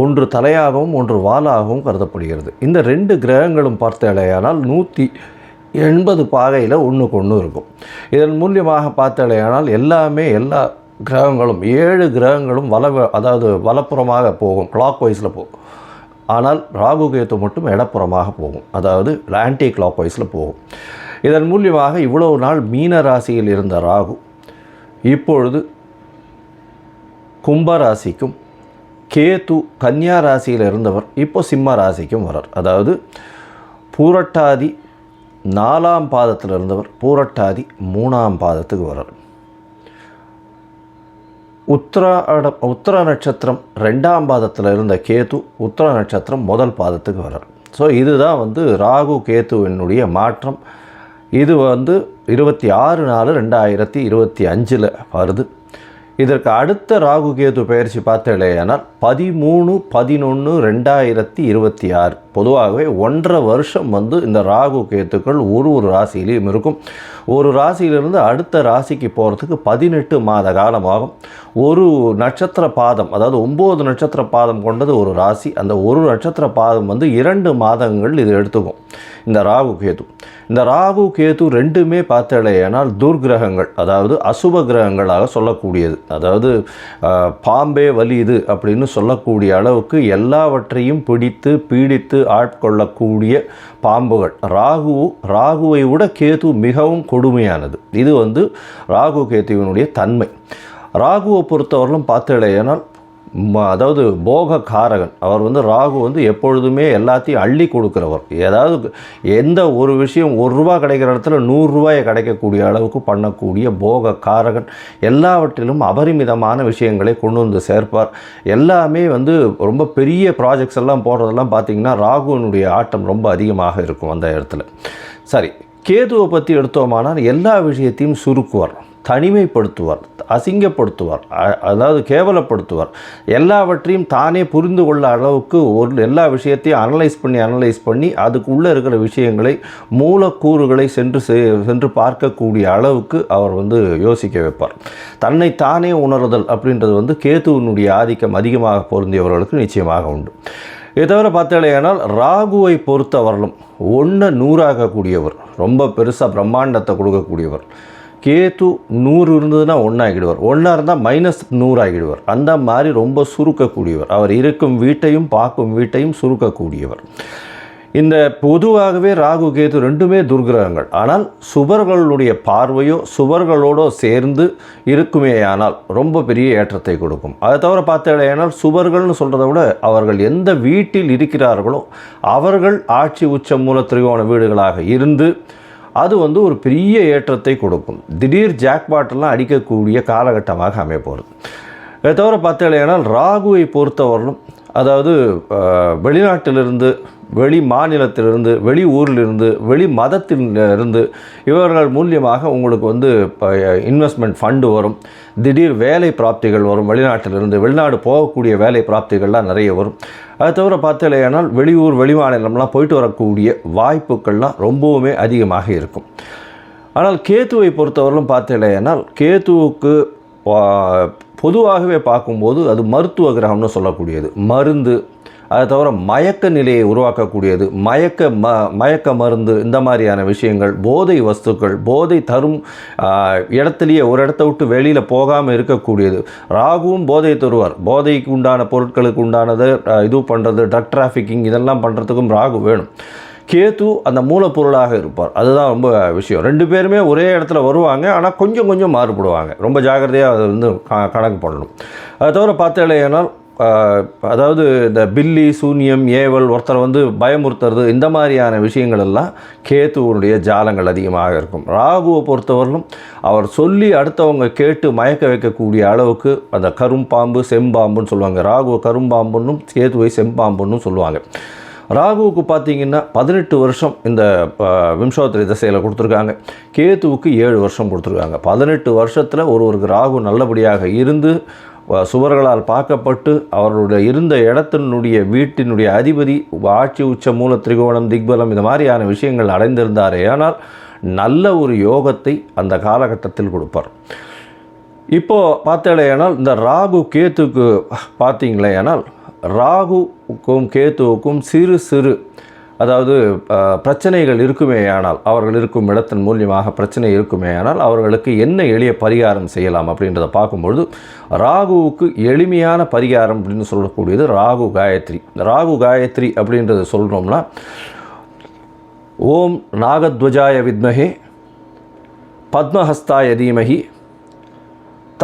A: ஒன்று தலையாகவும் ஒன்று வாலாகவும் கருதப்படுகிறது. இந்த 2 கிரகங்களும் பார்த்தாலேயானால் 180 பாகையில் ஒன்றுக்கு ஒன்று இருக்கும். இதன் மூலியமாக பார்த்தாலேயானால் எல்லா கிரகங்களும் 7 கிரகங்களும் அதாவது வலப்புறமாக போகும், கிளாக் வைஸில் போகும். ஆனால் ராகு கேத்து மட்டும் இடப்புறமாக போகும், அதாவது ஆன்டி கிளாக் வைஸில் போகும். இதன் மூலியமாக இவ்வளவு நாள் மீன ராசியில் இருந்த ராகு இப்பொழுது கும்பராசிக்கும், கேத்து கன்னியா ராசியில் இருந்தவர் இப்போ சிம்ம ராசிக்கும் வரார். அதாவது பூரட்டாதி 4ஆம் பாதத்தில் இருந்தவர் பூரட்டாதி 3ஆம் பாதத்துக்கு வரார். உத்திர நட்சத்திரம் 2ஆம் பாதத்தில் இருந்த கேது உத்திர நட்சத்திரம் முதல் பாதத்துக்கு வர்றார். ஸோ இதுதான் வந்து ராகு கேத்துவினுடைய மாற்றம். இது வந்து 26/4/2025 வருது. இதற்கு அடுத்த ராகு கேது பயிற்சி பார்த்தேனால் 13/11/2026. பொதுவாகவே 1.5 வருஷம் வந்து இந்த ராகு கேத்துக்கள் ஒரு ராசியிலையும் இருக்கும். ஒரு ராசியிலிருந்து அடுத்த ராசிக்கு போகிறதுக்கு 18 மாத காலம் ஆகும். ஒரு நட்சத்திர பாதம், அதாவது 9 நட்சத்திர பாதம் கொண்டது ஒரு ராசி. அந்த ஒரு நட்சத்திர பாதம் வந்து 2 மாதங்கள் இது எடுத்துக்கும் இந்த ராகு கேது. இந்த ராகு கேது ரெண்டுமே பார்த்தேனால் துர்கிரகங்கள், அதாவது அசுப கிரகங்களாக சொல்லக்கூடியது. அதாவது பாம்பே வலியுது அப்படின்னு சொல்லக்கூடிய அளவுக்கு எல்லாவற்றையும் பிடித்து பீடித்து ஆட்கொள்ளக்கூடிய பாம்புகள். ராகுவை விட கேது மிகவும் கொடுமையானது. இது வந்து ராகு கேதுவினுடைய தன்மை. ராகுவை பொறுத்தவரையிலும் பார்த்தேனால் அதாவது போக காரகன். அவர் வந்து ராகு வந்து எப்பொழுதுமே எல்லாத்தையும் அள்ளி கொடுக்குறவர். ஏதாவது எந்த ஒரு விஷயம் ₹1 கிடைக்கிற இடத்துல ₹100 கிடைக்கக்கூடிய அளவுக்கு பண்ணக்கூடிய போக காரகன். எல்லாவற்றிலும் அபரிமிதமான விஷயங்களை கொண்டு வந்து சேர்ப்பார். எல்லாமே வந்து ரொம்ப பெரிய ப்ராஜெக்ட்ஸ் எல்லாம் போடுறதெல்லாம் பார்த்திங்கன்னா ராகுவினுடைய ஆட்டம் ரொம்ப அதிகமாக இருக்கும் அந்த இடத்துல. சரி, கேதுவை பற்றி எடுத்தோமானால் எல்லா விஷயத்தையும் சுருக்குவார், தனிமைப்படுத்துவார், அசிங்கப்படுத்துவார், அதாவது கேவலப்படுத்துவார். எல்லாவற்றையும் தானே புரிந்து கொள்ள அளவுக்கு எல்லா விஷயத்தையும் அனலைஸ் பண்ணி அதுக்குள்ளே இருக்கிற விஷயங்களை மூலக்கூறுகளை சென்று பார்க்கக்கூடிய அளவுக்கு அவர் வந்து யோசிக்க வைப்பார். தன்னை தானே உணர்தல் அப்படின்றது வந்து கேதுவினுடைய ஆதிக்கம் அதிகமாக பொருந்தியவர்களுக்கு நிச்சயமாக உண்டு. இதை தவிர பார்த்தேனால் ராகுவை பொறுத்தவரையிலும் 1 100ஆக்கக்கூடியவர், ரொம்ப பெருசாக பிரம்மாண்டத்தை கொடுக்கக்கூடியவர். கேது 100 இருந்ததுன்னா 1 ஆகிடுவார், 1 இருந்தால் -100 ஆகிடுவார். அந்த மாதிரி ரொம்ப சுருக்கக்கூடியவர். அவர் இருக்கும் வீட்டையும் பார்க்கும் வீட்டையும் சுருக்கக்கூடியவர். இந்த பொதுவாகவே ராகு கேது ரெண்டுமே துர்கிரகங்கள். ஆனால் சுபர்களுடைய பார்வையோ சுபர்களோடு சேர்ந்து இருக்குமேயானால் ரொம்ப பெரிய ஏற்றத்தை கொடுக்கும். அதை தவிர பார்த்தேனால் சுபர்கள்னு சொல்கிறத விட அவர்கள் எந்த வீட்டில் இருக்கிறார்களோ அவர்கள் ஆட்சி உச்ச மூல திரிகோண வீடுகளாக இருந்து அது வந்து ஒரு பெரிய ஏற்றத்தை கொடுக்கும். திடீர் ஜாக்பாட்டெல்லாம் அடிக்கக்கூடிய காலகட்டமாக அமையப்போகிறது. இதை தவிர பார்த்தேனால் ராகுவை பொறுத்தவரையிலும் அதாவது வெளிநாட்டிலிருந்து, வெளி மாநிலத்திலிருந்து, வெளி ஊரிலிருந்து, வெளி மதத்திலிருந்து இவர்கள் மூலியமாக உங்களுக்கு வந்து இன்வெஸ்ட்மெண்ட் ஃபண்டு வரும். திடீர் வேலை பிராப்திகள் வரும். வெளிநாட்டிலிருந்து வெளிநாடு போகக்கூடிய வேலை பிராப்திகள்லாம் நிறைய வரும். அதை தவிர பார்த்தேனால் வெளியூர் வெளி மாநிலம்லாம் போயிட்டு வரக்கூடிய வாய்ப்புகள்லாம் ரொம்பவுமே அதிகமாக இருக்கும். ஆனால் கேத்துவை பொறுத்தவரையிலும் பார்த்தேனால் கேத்துவுக்கு பொதுவாகவே பார்க்கும்போது அது மருத்துவ கிரகம்னு சொல்லக்கூடியது. மருந்து, அதை தவிர மயக்க நிலையை உருவாக்கக்கூடியது, மயக்க மருந்து, இந்த மாதிரியான விஷயங்கள், போதை வஸ்துக்கள், போதை தரும் இடத்துலையே ஒரு இடத்த விட்டு வெளியில் போகாமல் இருக்கக்கூடியது. ராகுவும் போதை தருவார். போதைக்கு உண்டான பொருட்களுக்கு உண்டானது இது பண்ணுறது, ட்ரக் டிராஃபிக்கிங் இதெல்லாம் பண்ணுறதுக்கும் ராகு வேணும். கேது அந்த மூலப்பொருளாக இருப்பார். அதுதான் ரொம்ப விஷயம். 2 பேருமே ஒரே இடத்துல வருவாங்க, ஆனால் கொஞ்சம் மாறுபடுவாங்க. ரொம்ப ஜாக்கிரதையாக அதை வந்து கணக்கு பண்ணணும். அதை தவிர பார்த்தேனால் அதாவது இந்த பில்லி சூன்யம் ஏவல் ஒருத்தரை வந்து பயமுறுத்துறது இந்த மாதிரியான விஷயங்கள் எல்லாம் கேத்துவனுடைய ஜாலங்கள் அதிகமாக இருக்கும். ராகுவை பொறுத்தவரையிலும் அவர் சொல்லி அடுத்தவங்க கேட்டு மயக்க வைக்கக்கூடிய அளவுக்கு அந்த கரும்பாம்பு செம்பாம்புன்னு சொல்லுவாங்க. ராகுவை கரும்பாம்புன்னும் கேதுவை செம்பாம்புன்னும் சொல்லுவாங்க. ராகுவுக்கு பார்த்திங்கன்னா 18 வருஷம் இந்த விம்சோத்தரி திசையில் கொடுத்துருக்காங்க. கேதுவுக்கு 7 வருஷம் கொடுத்துருக்காங்க. 18 வருஷத்தில் ஒருவருக்கு ராகு நல்லபடியாக இருந்து சுவர்களால் பார்க்கப்பட்டு அவர்களுடைய இருந்த இடத்தினுடைய வீட்டினுடைய அதிபதி ஆட்சி உச்ச மூல திரிகோணம் திக்பலம் இந்த மாதிரியான விஷயங்கள் அடைந்திருந்தாரே ஆனால் நல்ல ஒரு யோகத்தை அந்த காலகட்டத்தில் கொடுப்பார். இப்போது பார்த்தேனால் இந்த ராகு கேத்துக்கு பார்த்தீங்களேனால் ராகுக்கும் கேத்துவுக்கும் சிறு அதாவது பிரச்சனைகள் இருக்குமேயானால், அவர்கள் இருக்கும் இடத்தின் மூலியமாக பிரச்சனை இருக்குமேயானால் அவர்களுக்கு என்ன எளிய பரிகாரம் செய்யலாம் அப்படின்றத பார்க்கும்பொழுது ராகுவுக்கு எளிமையான பரிகாரம் அப்படின்னு சொல்லக்கூடியது ராகு காயத்ரி. ராகு காயத்ரி அப்படின்றத சொல்கிறோம்னா ஓம் நாகத்வஜாய வித்மஹே பத்மஹஸ்தாய தீமஹி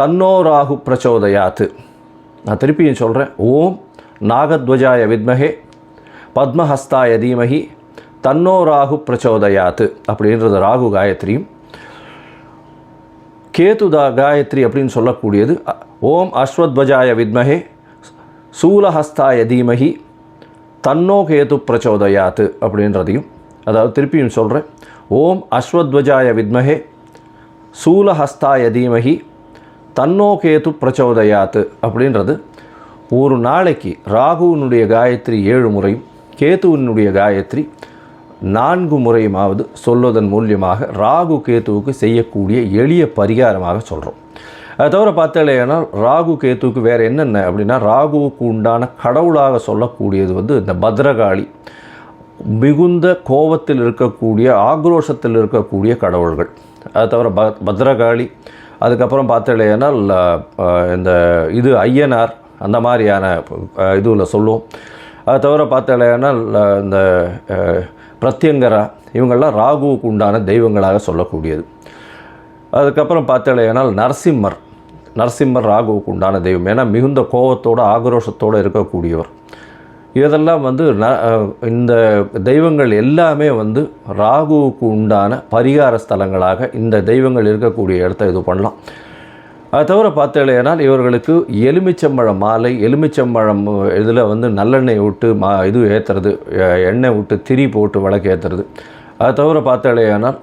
A: தன்னோ ராகு பிரச்சோதயாத்து. நான் திருப்பியும் சொல்கிறேன். ஓம் நாகத்வஜாய வித்மஹே பத்மஹஸ்தாய தீமஹி தன்னோ ராகு பிரச்சோதயாத்து அப்படின்றது ராகு காயத்ரியும். கேதுதா காயத்ரி அப்படின்னு சொல்லக்கூடியது ஓம் அஸ்வத்வஜாய வித்மஹே சூலஹஸ்தாய தீமஹி தன்னோ கேது பிரச்சோதயாத்து அப்படின்றதையும், அதாவது திருப்பியும் சொல்கிறேன், ஓம் அஸ்வத்வஜாய வித்மஹே சூலஹஸ்தாய தீமஹி தன்னோ கேது பிரச்சோதயாத்து அப்படின்றது ஒரு நாளைக்கு ராகுவினுடைய காயத்ரி 7 முறையும் கேதுவினுடைய காயத்ரி 4 முறையுமாவது சொல்வதன் மூலியமாக ராகு கேத்துவுக்கு செய்யக்கூடிய எளிய பரிகாரமாக சொல்கிறோம். அதை தவிர பார்த்தாலேனா ராகு கேத்துவுக்கு வேறு என்னென்ன அப்படின்னா, ராகுவுக்கு உண்டான கடவுளாக சொல்லக்கூடியது இந்த பத்ரகாளி, மிகுந்த கோபத்தில் இருக்கக்கூடிய ஆக்ரோஷத்தில் இருக்கக்கூடிய கடவுள்கள். அதை தவிர பத்ரகாளி, அதுக்கப்புறம் பார்த்தாலேனால் இந்த ஐயனார் அந்த மாதிரியான இதுவில் சொல்லுவோம். அதை தவிர பார்த்தாலேனால் இந்த பிரத்யங்கரா, இவங்கள்லாம் ராகுவுக்கு உண்டான தெய்வங்களாக சொல்லக்கூடியது. அதுக்கப்புறம் பார்த்தாலேனால் நரசிம்மர் ராகுவுக்கு உண்டான தெய்வம். ஏன்னா மிகுந்த கோபத்தோடு ஆக்ரோஷத்தோடு இருக்கக்கூடியவர். இதெல்லாம் இந்த தெய்வங்கள் எல்லாமே ராகுவுக்கு உண்டான பரிகார ஸ்தலங்களாக இந்த தெய்வங்கள் இருக்கக்கூடிய இடத்த இது பண்ணலாம். அதை தவிர பார்த்தேனால் இவர்களுக்கு எலுமிச்சம்பழம் மாலை, எலுமிச்சம்பழம் இதில் நல்லெண்ணெய் விட்டு இது ஏற்றுறது, எண்ணெய் விட்டு திரி போட்டு விளக்கு ஏற்றுறது. அதை தவிர பார்த்தேனால்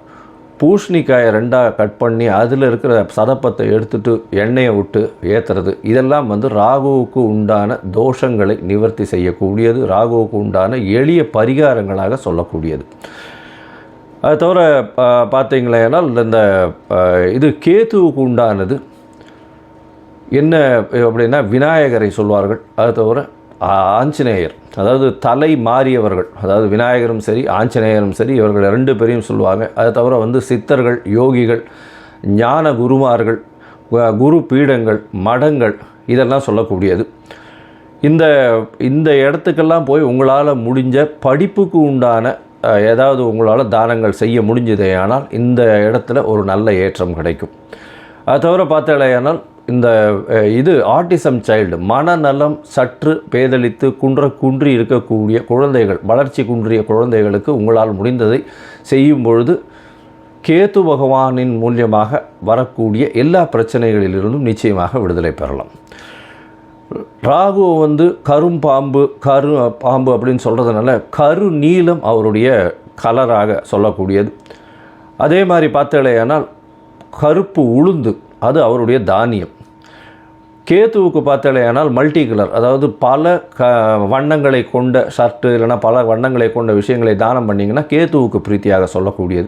A: பூசணிக்காயை 2ஆக கட் பண்ணி அதில் இருக்கிற சதப்பத்தை எடுத்துகிட்டு எண்ணெயை விட்டு ஏற்றுறது. இதெல்லாம் ராகுவுக்கு உண்டான தோஷங்களை நிவர்த்தி செய்யக்கூடியது, ராகுவுக்கு உண்டான எளிய பரிகாரங்களாக சொல்லக்கூடியது. அதை தவிர பார்த்தீங்களேனால் இந்த கேத்துவுக்கு உண்டானது என்ன அப்படின்னா விநாயகரை சொல்வார்கள். அது தவிர ஆஞ்சநேயர், அதாவது தலை மாறியவர்கள், அதாவது விநாயகரும் சரி ஆஞ்சநேயரும் சரி, இவர்கள் 2 பேரையும் சொல்லுவாங்க. அது தவிர சித்தர்கள், யோகிகள், ஞான குருமார்கள், குரு பீடங்கள், மடங்கள், இதெல்லாம் சொல்லக்கூடியது. இந்த இடத்துக்கெல்லாம் போய் உங்களால் முடிஞ்ச படிப்புக்கு உண்டான ஏதாவது உங்களால் தானங்கள் செய்ய முடிஞ்சதே ஆனால் இந்த இடத்துல ஒரு நல்ல ஏற்றம் கிடைக்கும். அது தவிர பார்த்தாலேயானால் இந்த ஆட்டிசம் சைல்டு, மனநலம் சற்று பேதலித்து குன்றி இருக்கக்கூடிய குழந்தைகள், வளர்ச்சி குன்றிய குழந்தைகளுக்கு உங்களால் முடிந்ததை செய்யும் பொழுது கேது பகவானின் மூலியமாக வரக்கூடிய எல்லா பிரச்சனைகளிலிருந்தும் நிச்சயமாக விடுதலை பெறலாம். ராகு கரும்பாம்பு பாம்பு அப்படின்னு சொல்கிறதுனால கரு நீலம் அவருடைய கலராக சொல்லக்கூடியது. அதே மாதிரி பார்த்தாலேயானால் கருப்பு உளுந்து அது அவருடைய தானியம். கேத்துவுக்கு பார்த்தாலேயானால் மல்டி கலர், அதாவது பல வண்ணங்களை கொண்ட ஷர்ட்டு இல்லைனா பல வண்ணங்களை கொண்ட விஷயங்களை தானம் பண்ணிங்கன்னா கேத்துவுக்கு பிரீத்தியாக சொல்லக்கூடியது.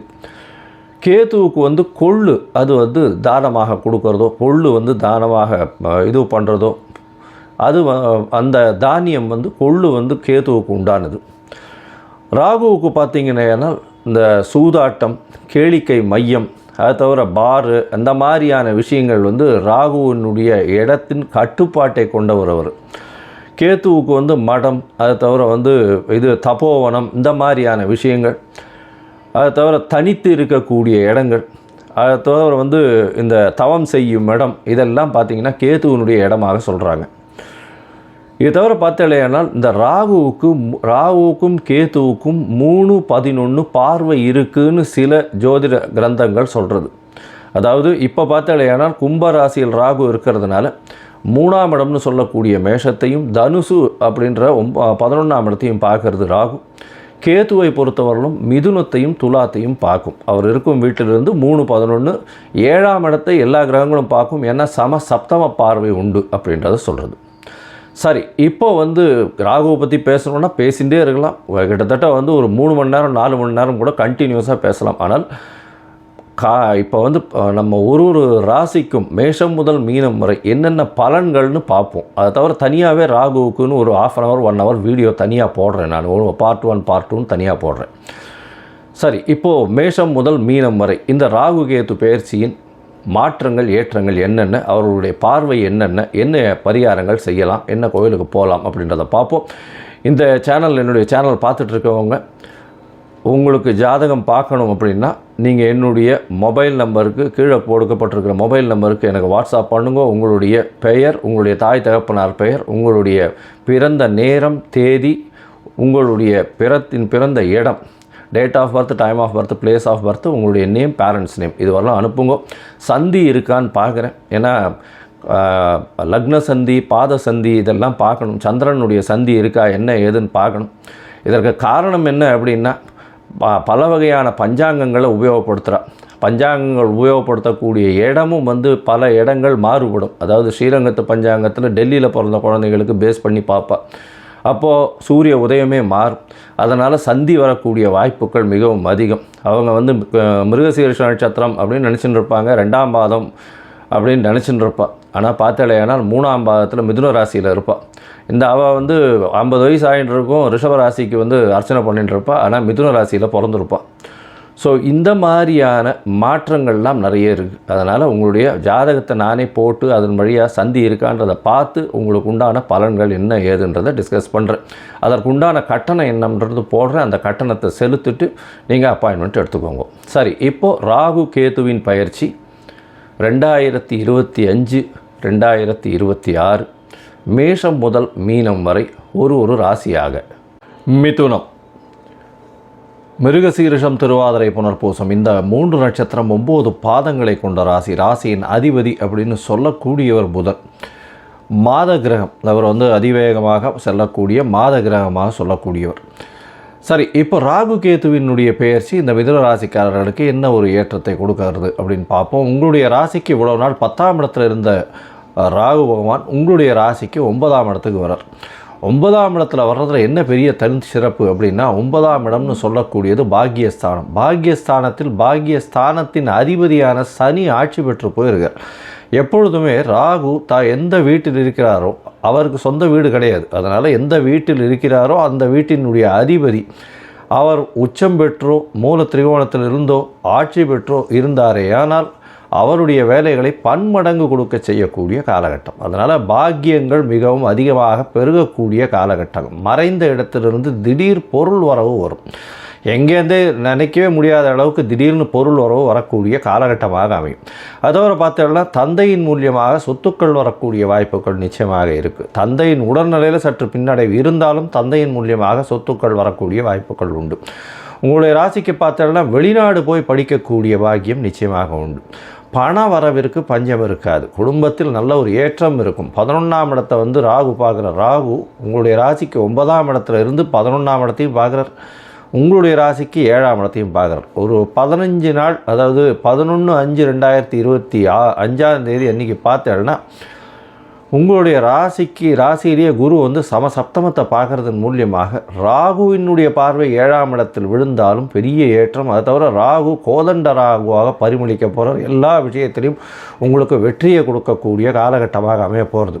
A: கேத்துவுக்கு கொள்ளு அது தானமாக கொடுக்கறதோ, கொள்ளு தானமாக இது பண்ணுறதோ, அது அந்த தானியம் கொள்ளு கேத்துவுக்கு உண்டானது. ராகுவுக்கு பார்த்திங்கன்னா இந்த சூதாட்டம், கேளிக்கை மையம், அது தவிர பாரு, அந்த மாதிரியான விஷயங்கள் ராகுவினுடைய இடத்தின் கட்டுப்பாட்டை கொண்டவர் அவர். கேத்துவுக்கு மடம், அது தவிர தபோவனம், இந்த மாதிரியான விஷயங்கள், அது தவிர தனித்து இருக்கக்கூடிய இடங்கள், அது தவிர இந்த தவம் செய்யும் இடம், இதெல்லாம் பார்த்திங்கன்னா கேத்துவினுடைய இடமாக சொல்கிறாங்க. இது தவிர பார்த்தாலேயானால் இந்த ராகுவுக்கும் கேத்துவுக்கும் 3-11 பார்வை இருக்குன்னு சில ஜோதிட கிரந்தங்கள் சொல்கிறது. அதாவது இப்போ பார்த்தாலேயானால் கும்பராசியில் ராகு இருக்கிறதுனால 3ஆம் இடம்னு சொல்லக்கூடிய மேஷத்தையும் தனுசு அப்படின்ற 11ஆம் இடத்தையும் பார்க்கறது ராகு. கேத்துவை பொறுத்தவரையிலும் மிதுனத்தையும் துலாத்தையும் பார்க்கும். அவர் இருக்கும் வீட்டிலிருந்து 3-11 7ஆம் இடத்தை எல்லா கிரகங்களும் பார்க்கும். ஏன்னா சப்தம பார்வை உண்டு அப்படின்றத சொல்கிறது. சரி, இப்போ ராகுவை பற்றி பேசணுன்னா பேசிகிட்டே இருக்கலாம். கிட்டத்தட்ட ஒரு 3 மணி நேரம் 4 மணி நேரம் கூட கண்டினியூஸாக பேசலாம். ஆனால் இப்போ நம்ம ஒரு ராசிக்கும் மேஷம் முதல் மீனம் வரை என்னென்ன பலன்கள்னு பார்ப்போம். அதை தவிர தனியாகவே ராகுவுக்குன்னு ஒரு 1/2 hour 1 hour வீடியோ தனியாக போடுறேன். நான் ஒரு பார்ட் 1 பார்ட் 2 தனியாக போடுறேன். சரி, இப்போது மேஷம் முதல் மீனம் வரை இந்த ராகு கேது பெயர்ச்சியின் மாற்றங்கள் ஏற்றங்கள் என்னென்ன, அவர்களுடைய பார்வை என்ன பரிகாரங்கள் செய்யலாம், என்ன கோயிலுக்கு போகலாம் அப்படின்றத பார்ப்போம். இந்த என்னுடைய சேனல் பார்த்துட்ருக்கவங்க உங்களுக்கு ஜாதகம் பார்க்கணும் அப்படின்னா நீங்கள் என்னுடைய மொபைல் நம்பருக்கு கீழே கொடுக்கப்பட்டிருக்கிற மொபைல் நம்பருக்கு எனக்கு வாட்ஸ்அப் பண்ணுங்க. உங்களுடைய பெயர், உங்களுடைய தாய் தகப்பனார் பெயர், உங்களுடைய பிறந்த நேரம் தேதி, உங்களுடைய பிறந்த இடம், date of birth, time of birth, place of birth, உங்களுடைய நேம், பேரண்ட்ஸ் நேம் இது வரலாம் அனுப்புங்க. சந்தி இருக்கான்னு பார்க்குறேன். ஏன்னா லக்ன சந்தி, பாத சந்தி இதெல்லாம் பார்க்கணும். சந்திரனுடைய சந்தி இருக்கா என்ன ஏதுன்னு பார்க்கணும். இதற்கு காரணம் என்ன அப்படின்னா பல வகையான பஞ்சாங்கங்களை உபயோகப்படுத்துகிறான். பஞ்சாங்கங்கள் உபயோகப்படுத்தக்கூடிய இடமும் பல இடங்கள் மாறுபடும். அதாவது ஸ்ரீரங்கத்து பஞ்சாங்கத்தில் டெல்லியில் பிறந்த குழந்தைகளுக்கு பேஸ் பண்ணி பார்ப்பா. அப்போது சூரிய உதயமே மாறும். அதனால் சந்தி வரக்கூடிய வாய்ப்புகள் மிகவும் அதிகம். அவங்க மிருகசீரிஷ நட்சத்திரம் அப்படின்னு நினச்சிட்டு இருப்பாங்க, 2ஆம் பாதம் அப்படின்னு நினச்சிட்டு இருப்பாள். ஆனால் பார்த்தாலேனால் 3ஆம் பாதத்தில் மிதுன ராசியில் இருப்பாள். அவள் 50 வயசு ஆகிட்டு இருக்கும், ரிஷப ராசிக்கு அர்ச்சனை பண்ணிட்டு இருப்பாள். ஆனால் மிதுன ராசியில் பிறந்திருப்பாள். ஸோ இந்த மாதிரியான மாற்றங்கள்லாம் நிறைய இருக்குது. அதனால் உங்களுடைய ஜாதகத்தை நானே போட்டு அதன் வழியாக சந்தி இருக்கான்றதை பார்த்து உங்களுக்கு உண்டான பலன்கள் என்ன ஏதுன்றதை டிஸ்கஸ் பண்ணுறேன். அதற்குண்டான கட்டணம் என்னன்றது போடுறேன். அந்த கட்டணத்தை செலுத்திட்டு நீங்கள் அப்பாயின்மெண்ட் எடுத்துக்கோங்க. சரி, இப்போது ராகு கேதுவின் பயிற்சி 2025, 2026 மேஷம் முதல் மீனம் வரை ஒரு ராசியாக. மிதுனம், மிருகசீரிஷம், திருவாதிரை, புனர்பூசம் இந்த 3 நட்சத்திரம் 9 பாதங்களை கொண்ட ராசி. ராசியின் அதிபதி அப்படின்னு சொல்லக்கூடியவர் புதன். மாத கிரகம், அவர் அதிவேகமாக செல்லக்கூடிய மாத கிரகமாக சொல்லக்கூடியவர். சரி, இப்போ ராகு கேதுவினுடைய பெயர்ச்சி இந்த மிதுன ராசிக்காரர்களுக்கு என்ன ஒரு ஏற்றத்தை கொடுக்கறது அப்படின்னு பார்ப்போம். உங்களுடைய ராசிக்கு இவ்வளோ நாள் 10ஆம் இடத்துல இருந்த ராகு பகவான் உங்களுடைய ராசிக்கு 9ஆம் இடத்துக்கு வர்றார். 9ஆம் இடத்துல வர்றதுல என்ன பெரிய தனி சிறப்பு அப்படின்னா 9ஆம் இடம்னு சொல்லக்கூடியது பாக்கியஸ்தானம். பாக்கியஸ்தானத்தில் பாக்கியஸ்தானத்தின் அதிபதியான சனி ஆட்சி பெற்று போயிருக்கார். எப்பொழுதுமே ராகு எந்த வீட்டில் இருக்கிறாரோ அவருக்கு சொந்த வீடு கிடையாது. அதனால் எந்த வீட்டில் இருக்கிறாரோ அந்த வீட்டினுடைய அதிபதி அவர் உச்சம் பெற்றோ மூல திரிகோணத்தில் இருந்தோ ஆட்சி பெற்றோ இருந்தாரே ஆனால் அவருடைய வேலைகளை பன்மடங்கு கொடுக்க செய்யக்கூடிய காலகட்டம். அதனால் பாக்கியங்கள் மிகவும் அதிகமாக பெருகக்கூடிய காலகட்டம். மறைந்த இடத்திலிருந்து திடீர் பொருள் வரவு வரும். எங்கேருந்தே நினைக்கவே முடியாத அளவுக்கு திடீர்னு பொருள் வரவு வரக்கூடிய காலகட்டமாக அமையும். அதோடு பார்த்தோம்னா தந்தையின் மூலியமாக சொத்துக்கள் வரக்கூடிய வாய்ப்புகள் நிச்சயமாக இருக்குது. தந்தையின் உடல்நிலையில் சற்று பின்னடைவு இருந்தாலும் தந்தையின் மூலியமாக சொத்துக்கள் வரக்கூடிய வாய்ப்புகள் உண்டு. உங்களுடைய ராசிக்கு பார்த்தோம்னா வெளிநாடு போய் படிக்கக்கூடிய பாக்கியம் நிச்சயமாக உண்டு. பண வரவிற்கு பஞ்சம் இருக்காது. குடும்பத்தில் நல்ல ஒரு ஏற்றம் இருக்கும். 11ஆம் இடத்தை ராகு பார்க்குறார். ராகு உங்களுடைய ராசிக்கு 9ஆம் இடத்துல இருந்து 11ஆம் இடத்தையும் பார்க்குறார். உங்களுடைய ராசிக்கு 7ஆம் இடத்தையும் பார்க்குறார். ஒரு 15 நாள், அதாவது 11/5/2025 அன்றைக்கி பார்த்தேன்னா உங்களுடைய ராசியிலேயே குரு சமசப்தமத்தை பார்க்குறதன் மூலியமாக ராகுவினுடைய பார்வை 7ஆம் இடத்தில் விழுந்தாலும் பெரிய ஏற்றம். அதை தவிர ராகு கோதண்ட ராகுவாக பரிமளிக்க போகிறார். எல்லா விஷயத்திலையும் உங்களுக்கு வெற்றியை கொடுக்கக்கூடிய காலகட்டமாக அமைய போகிறது.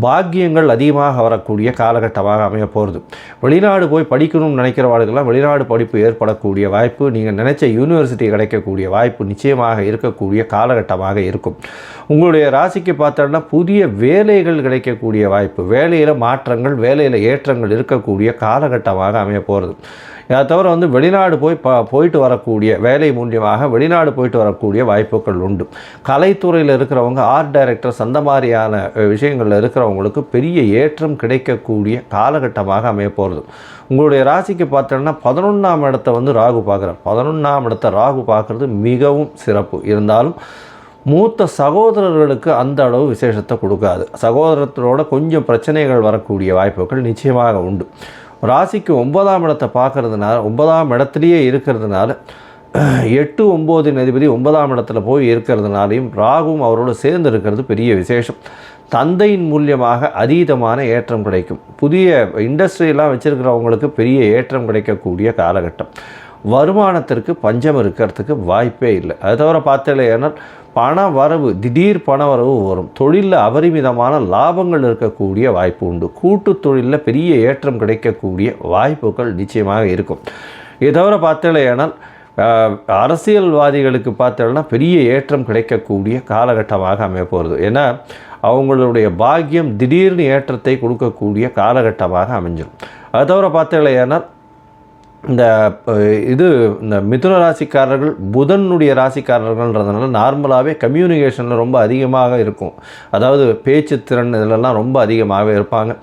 A: பாக்கியங்கள் அதிகமாக வரக்கூடிய காலகட்டமாக அமைய போகிறது. வெளிநாடு போய் படிக்கணும்னு நினைக்கிறவாளுக்கெல்லாம் வெளிநாடு படிப்பு ஏற்படக்கூடிய வாய்ப்பு, நீங்கள் நினைச்ச யூனிவர்சிட்டி கிடைக்கக்கூடிய வாய்ப்பு நிச்சயமாக இருக்கக்கூடிய காலகட்டமாக இருக்கும். உங்களுடைய ராசிக்கு பார்த்தோன்னா புதிய வேலைகள் கிடைக்கக்கூடிய வாய்ப்பு, வேலையில் மாற்றங்கள், வேலையில் ஏற்றங்கள் இருக்கக்கூடிய காலகட்டமாக அமைய போகிறது. அதை தவிர வெளிநாடு போயிட்டு வரக்கூடிய வேலை மூலியமாக வெளிநாடு போயிட்டு வரக்கூடிய வாய்ப்புகள் உண்டு. கலைத்துறையில் இருக்கிறவங்க, ஆர்ட் டைரக்டர்ஸ் அந்த மாதிரியான விஷயங்களில் இருக்கிறவங்களுக்கு பெரிய ஏற்றம் கிடைக்கக்கூடிய காலகட்டமாக அமைய போகிறது. உங்களுடைய ராசிக்கு பார்த்தோன்னா 11ஆம் இடத்தை ராகு பார்க்குறார். 11ஆம் இடத்தை ராகு பார்க்குறது மிகவும் சிறப்பு. இருந்தாலும் மூத்த சகோதரர்களுக்கு அந்த அளவு விசேஷத்தை கொடுக்காது. சகோதரத்தோட கொஞ்சம் பிரச்சனைகள் வரக்கூடிய வாய்ப்புகள் நிச்சயமாக உண்டு. ராசிக்கு 9ஆம் இடத்தை பார்க்கறதுனால, 9ஆம் இடத்துலையே இருக்கிறதுனால 8, 9 அதிபதி 9ஆம் இடத்துல போய் இருக்கிறதுனாலையும் ராகுவும் அவரோடு சேர்ந்து இருக்கிறது பெரிய விசேஷம். தந்தையின் மூலியமாக அதீதமான ஏற்றம் கிடைக்கும். புதிய இண்டஸ்ட்ரியெல்லாம் வச்சுருக்கிறவங்களுக்கு பெரிய ஏற்றம் கிடைக்கக்கூடிய காலகட்டம். வருமானத்திற்கு பஞ்சம் இருக்கிறதுக்கு வாய்ப்பே இல்லை. அதை தவிர பார்த்தேன்னா பண வரவு, திடீர் பண வரவு வரும். தொழிலில் அபரிமிதமான லாபங்கள் இருக்கக்கூடிய வாய்ப்பு உண்டு. கூட்டு தொழிலில் பெரிய ஏற்றம் கிடைக்கக்கூடிய வாய்ப்புகள் நிச்சயமாக இருக்கும். இதை தவிர பார்த்தேன்னா அரசியல்வாதிகளுக்கு பார்த்தோம்னா பெரிய ஏற்றம் கிடைக்கக்கூடிய காலகட்டமாக அமைய போகிறது. ஏன்னா அவங்களுடைய பாக்கியம் திடீர்னு ஏற்றத்தை கொடுக்கக்கூடிய காலகட்டமாக அமைஞ்சிடும். அதை தவிர பார்த்தேன்னா இந்த மிதுன ராசிக்காரர்கள் புதனுடைய ராசிக்காரர்கள்ன்றதுனால நார்மலாகவே கம்யூனிகேஷனில் ரொம்ப அதிகமாக இருக்கும். அதாவது பேச்சு திறன் இதிலெல்லாம் ரொம்ப அதிகமாகவே இருப்பாங்க.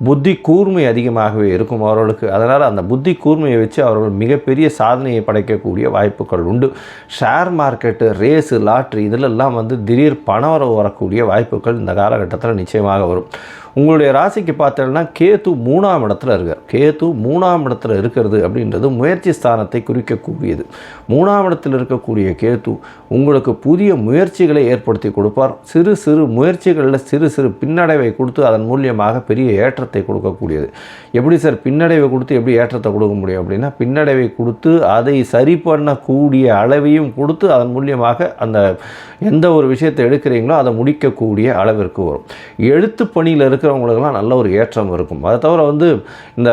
A: புத்தி கூர்மை அதிகமாகவே இருக்கும் அவர்களுக்கு. அதனால் அந்த புத்தி கூர்மையை வச்சு அவர்கள் மிகப்பெரிய சாதனையை படைக்கக்கூடிய வாய்ப்புகள் உண்டு. ஷேர் மார்க்கெட்டு, ரேஸு, லாட்ரி இதிலெல்லாம் திடீர் பணவரவு வரக்கூடிய வாய்ப்புகள் இந்த காலகட்டத்தில் நிச்சயமாக வரும். உங்களுடைய ராசிக்கு பார்த்தீங்கன்னா கேது 3ஆம் இடத்துல இருக்கார். கேது 3ஆம் இடத்துல இருக்கிறது அப்படின்றது முயற்சி ஸ்தானத்தை குறிக்கக்கூடியது. 3ஆம் இடத்தில் இருக்கக்கூடிய கேது உங்களுக்கு புதிய முயற்சிகளை ஏற்படுத்தி கொடுப்பார். சிறு சிறு முயற்சிகளில் சிறு சிறு பின்னடைவை கொடுத்து அதன் மூலியமாக பெரிய ஏற்றத்தை கொடுக்கக்கூடியது. எப்படி சார் பின்னடைவை கொடுத்து எப்படி ஏற்றத்தை கொடுக்க முடியும் அப்படின்னா, பின்னடைவை கொடுத்து அதை சரி பண்ணக்கூடிய அளவையும் கொடுத்து அதன் மூலியமாக அந்த எந்த ஒரு விஷயத்தை எடுக்கிறீங்களோ அதை முடிக்கக்கூடிய அளவிற்கு வரும். எழுத்து பணியில் இருக்கிறவங்களுக்கெல்லாம் நல்ல ஒரு ஏற்றம் இருக்கும். அதை தவிர இந்த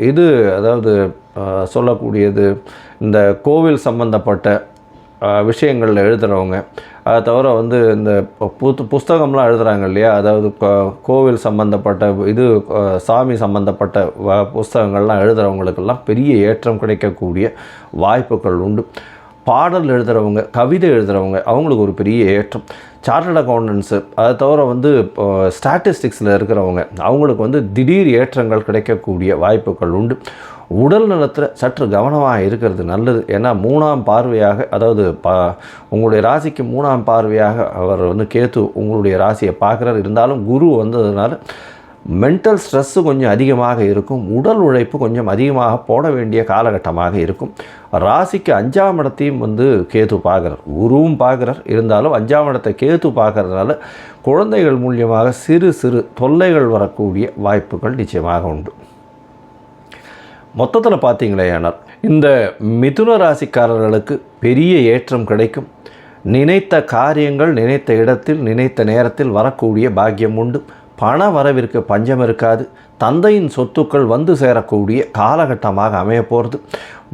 A: இது அதாவது சொல்லக்கூடியது இந்த கோவில் சம்பந்தப்பட்ட விஷயங்களில் எழுதுகிறவங்க, அதை தவிர இந்த புஸ்தகம்லாம் எழுதுகிறாங்க இல்லையா, அதாவது கோவில் சம்பந்தப்பட்ட இது சாமி சம்பந்தப்பட்ட புஸ்தகங்கள்லாம் எழுதுகிறவங்களுக்கெல்லாம் பெரிய ஏற்றம் கிடைக்கக்கூடிய வாய்ப்புகள் உண்டு. பாடல் எழுதுகிறவங்க, கவிதை எழுதுகிறவங்க அவங்களுக்கு ஒரு பெரிய ஏற்றம். சார்ட்டர்ட் அக்கௌண்டன்ஸு, அதை தவிர ஸ்டாட்டிஸ்டிக்ஸில் இருக்கிறவங்க அவங்களுக்கு திடீர் ஏற்றங்கள் கிடைக்கக்கூடிய வாய்ப்புகள் உண்டு. உடல் நலத்தில் சற்று கவனமாக இருக்கிறது நல்லது. ஏன்னா 3ஆம் பார்வையாக, அதாவது உங்களுடைய ராசிக்கு 3ஆம் பார்வையாக அவர் கேது உங்களுடைய ராசியை பார்க்குறார். இருந்தாலும் குரு வந்ததுனால மென்டல் ஸ்ட்ரெஸ்ஸு கொஞ்சம் அதிகமாக இருக்கும். உடல் உழைப்பு கொஞ்சம் அதிகமாக போட வேண்டிய காலகட்டமாக இருக்கும். ராசிக்கு 5ஆம் இடத்தையும் கேது பார்க்குறார், குருவும் பார்க்குறார். இருந்தாலும் 5ஆம் இடத்தை கேது பார்க்கறதுனால குழந்தைகள் மூலியமாக சிறு சிறு தொல்லைகள் வரக்கூடிய வாய்ப்புகள் நிச்சயமாக உண்டு. மொத்தத்தில் பார்த்தீங்களேயானால் இந்த மிதுன ராசிக்காரர்களுக்கு பெரிய ஏற்றம் கிடைக்கும். நினைத்த காரியங்கள் நினைத்த இடத்தில் நினைத்த நேரத்தில் வரக்கூடிய பாக்கியம் உண்டு. பண வரவிற்கு பஞ்சம் இருக்காது. தந்தையின் சொத்துக்கள் சேரக்கூடிய காலகட்டமாக அமைய போகிறது.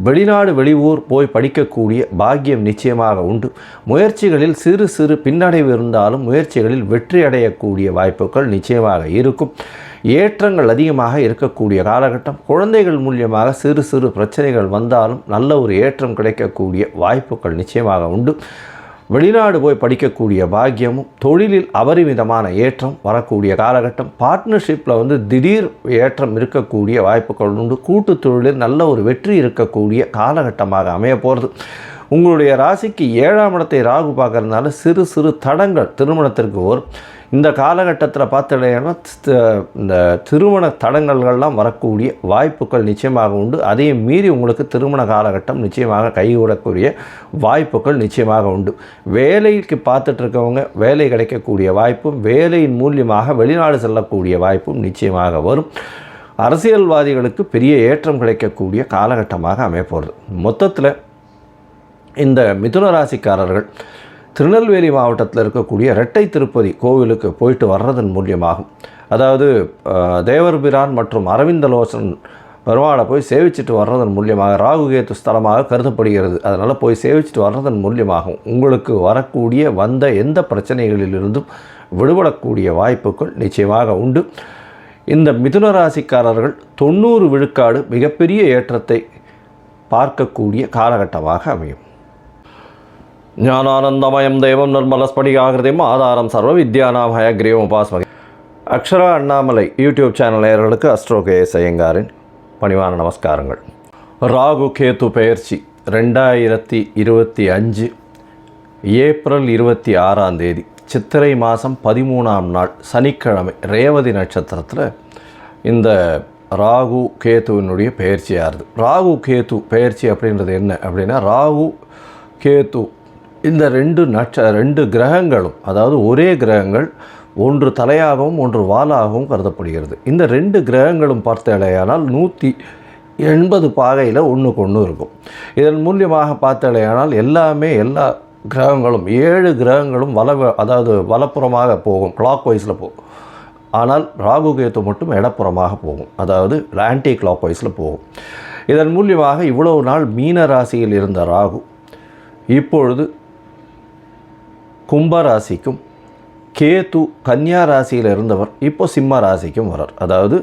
A: வெளிநாடு வெளியூர் போய் படிக்கக்கூடிய பாக்கியம் நிச்சயமாக உண்டு. முயற்சிகளில் சிறு சிறு பின்னடைவு இருந்தாலும் முயற்சிகளில் வெற்றி அடையக்கூடிய வாய்ப்புகள் நிச்சயமாக இருக்கும். ஏற்றங்கள் அதிகமாக இருக்கக்கூடிய காலகட்டம். குழந்தைகள் மூலியமாக சிறு சிறு பிரச்சனைகள் வந்தாலும் நல்ல ஒரு ஏற்றம் கிடைக்கக்கூடிய வாய்ப்புகள் நிச்சயமாக உண்டு. வெளிநாடு போய் படிக்கக்கூடிய பாக்கியமும், தொழிலில் அபரிமிதமான ஏற்றம் வரக்கூடிய காலகட்டம். பார்ட்னர்ஷிப்பில் திடீர் ஏற்றம் இருக்கக்கூடிய வாய்ப்புகள் உண்டு. கூட்டு தொழிலில் நல்ல ஒரு வெற்றி இருக்கக்கூடிய காலகட்டமாக அமைய போகிறது. உங்களுடைய ராசிக்கு 7ஆம் இடத்தை ராகு பார்க்கறதுனால சிறு சிறு தடங்கள் திருமணத்திற்கு வரும். இந்த காலகட்டத்தில் பார்த்தீங்கன்னா இந்த திருமண தடங்கல்கள்லாம் வரக்கூடிய வாய்ப்புகள் நிச்சயமாக உண்டு. அதையும் மீறி உங்களுக்கு திருமண காலகட்டம் நிச்சயமாக கைகூடக்கூடிய வாய்ப்புகள் நிச்சயமாக உண்டு. வேலைக்கு பார்த்துட்ருக்கவங்க வேலை கிடைக்கக்கூடிய வாய்ப்பும், வேலையின் மூலியமாக வெளிநாடு செல்லக்கூடிய வாய்ப்பும் நிச்சயமாக வரும். அரசியல்வாதிகளுக்கு பெரிய ஏற்றம் கிடைக்கக்கூடிய காலகட்டமாக அமையப்போகிறது. மொத்தத்தில் இந்த மிதுன ராசிக்காரர்கள் திருநெல்வேலி மாவட்டத்தில் இருக்கக்கூடிய இரட்டை திருப்பதி கோவிலுக்கு போயிட்டு வர்றதன் மூலியமாகும். அதாவது தேவர் பிரான் மற்றும் அரவிந்தலோசன் பெருமாளை போய் சேவிச்சுட்டு வர்றதன் மூலியமாக ராகு கேத்து ஸ்தலமாக கருதப்படுகிறது. அதனால் போய் சேவிச்சுட்டு வர்றதன் மூலியமாகும் உங்களுக்கு வரக்கூடிய எந்த பிரச்சனைகளிலிருந்தும் விடுபடக்கூடிய வாய்ப்புகள் நிச்சயமாக உண்டு. இந்த மிதுன ராசிக்காரர்கள் 90 விழுக்காடு மிகப்பெரிய ஏற்றத்தை பார்க்கக்கூடிய காலகட்டமாக அமையும். ஞானானந்தமயம் தெய்வம் நிர்மலஸ்படிகாகிருதியும் ஆதாரம் சர்வ வித்யானாம் ஹயக்ரீவம் உபாஸ்மகே. அக்ஷரா அண்ணாமலை யூடியூப் சேனல் நேயர்களுக்கு அஸ்ட்ரோ கேஎஸ் ஐயங்காரின் பணிவான நமஸ்காரங்கள். ராகு கேது பெயர்ச்சி 2025 ஏப்ரல் 26ஆம் தேதி சித்திரை மாதம் 13ஆம் நாள் சனிக்கிழமை ரேவதி நட்சத்திரத்தில் இந்த ராகு கேத்துவினுடைய பெயர்ச்சியாகுது. ராகு கேத்து பெயர்ச்சி அப்படின்றது என்ன அப்படின்னா, ராகு கேத்து இந்த ரெண்டு கிரகங்களும், அதாவது ஒரே கிரகங்கள், ஒன்று தலையாகவும் ஒன்று வாலாகவும் கருதப்படுகிறது. இந்த 2 கிரகங்களும் பார்த்தாலேயானால் 180 பாகையில் ஒன்றுக்கு ஒன்று இருக்கும். இதன் மூலியமாக பார்த்தாலேயானால் எல்லா கிரகங்களும் 7 கிரகங்களும் அதாவது வலப்புறமாக போகும், கிளாக் வைஸில் போகும். ஆனால் ராகு கேத்து மட்டும் இடப்புறமாக போகும், அதாவது ஆன்டி கிளாக் வைஸில் போகும். இதன் மூலியமாக இவ்வளவு நாள் மீன ராசியில் இருந்த ராகு இப்பொழுது கும்ப ராசிக்கும், கேது கன்னியா ராசியில் இருந்தவர் இப்போ சிம்ம ராசிக்கும் வரார். அதாவது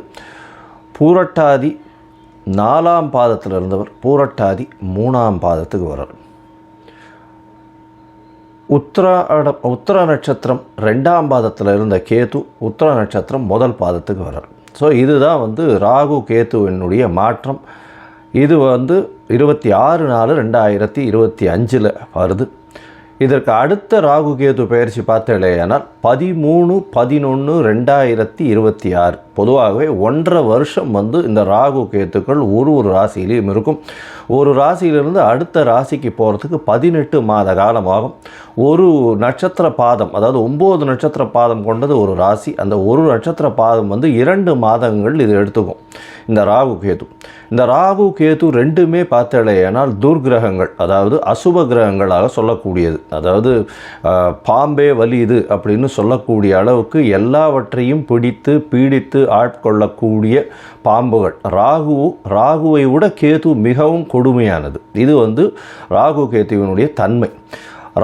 A: பூரட்டாதி 4ஆம் பாதத்தில் இருந்தவர் பூரட்டாதி 3ஆம் பாதத்துக்கு வரார். உத்திர நட்சத்திரம் 2ஆம் பாதத்தில் இருந்த கேது உத்திர நட்சத்திரம் 1 பாதத்துக்கு வரார். ஸோ இதுதான் வந்து ராகு கேத்துவினுடைய மாற்றம். இது வந்து 26/4/2025 வருது. இதற்கு அடுத்த ராகு கேது பயிற்சி பார்த்தேனால் 13/11/2026. பொதுவாகவே 1.5 வருஷம் வந்து இந்த ராகு கேத்துக்கள் ஒரு ராசியிலையும் இருக்கும். ஒரு ராசியிலிருந்து அடுத்த ராசிக்கு போகிறதுக்கு 18 மாத காலம் ஆகும். ஒரு நட்சத்திர பாதம், அதாவது 9 நட்சத்திர பாதம் கொண்டது ஒரு ராசி. அந்த ஒரு நட்சத்திர பாதம் வந்து 2 மாதங்கள் இது எடுத்துக்கும் இந்த ராகு கேது. இந்த ராகு கேது ரெண்டுமே பார்த்தேனால் துர்கிரகங்கள், அதாவது அசுப கிரகங்களாக சொல்லக்கூடியது. அதாவது பாம்பே வலியுது அப்படின்னு சொல்லக்கூடிய அளவுக்கு எல்லாவற்றையும் பிடித்து பீடித்து ஆட்கொள்ளக்கூடிய பாம்புகள். ராகுவை விட கேது மிகவும் கொடுமையானது. இது வந்து ராகு கேத்துவினுடைய தன்மை.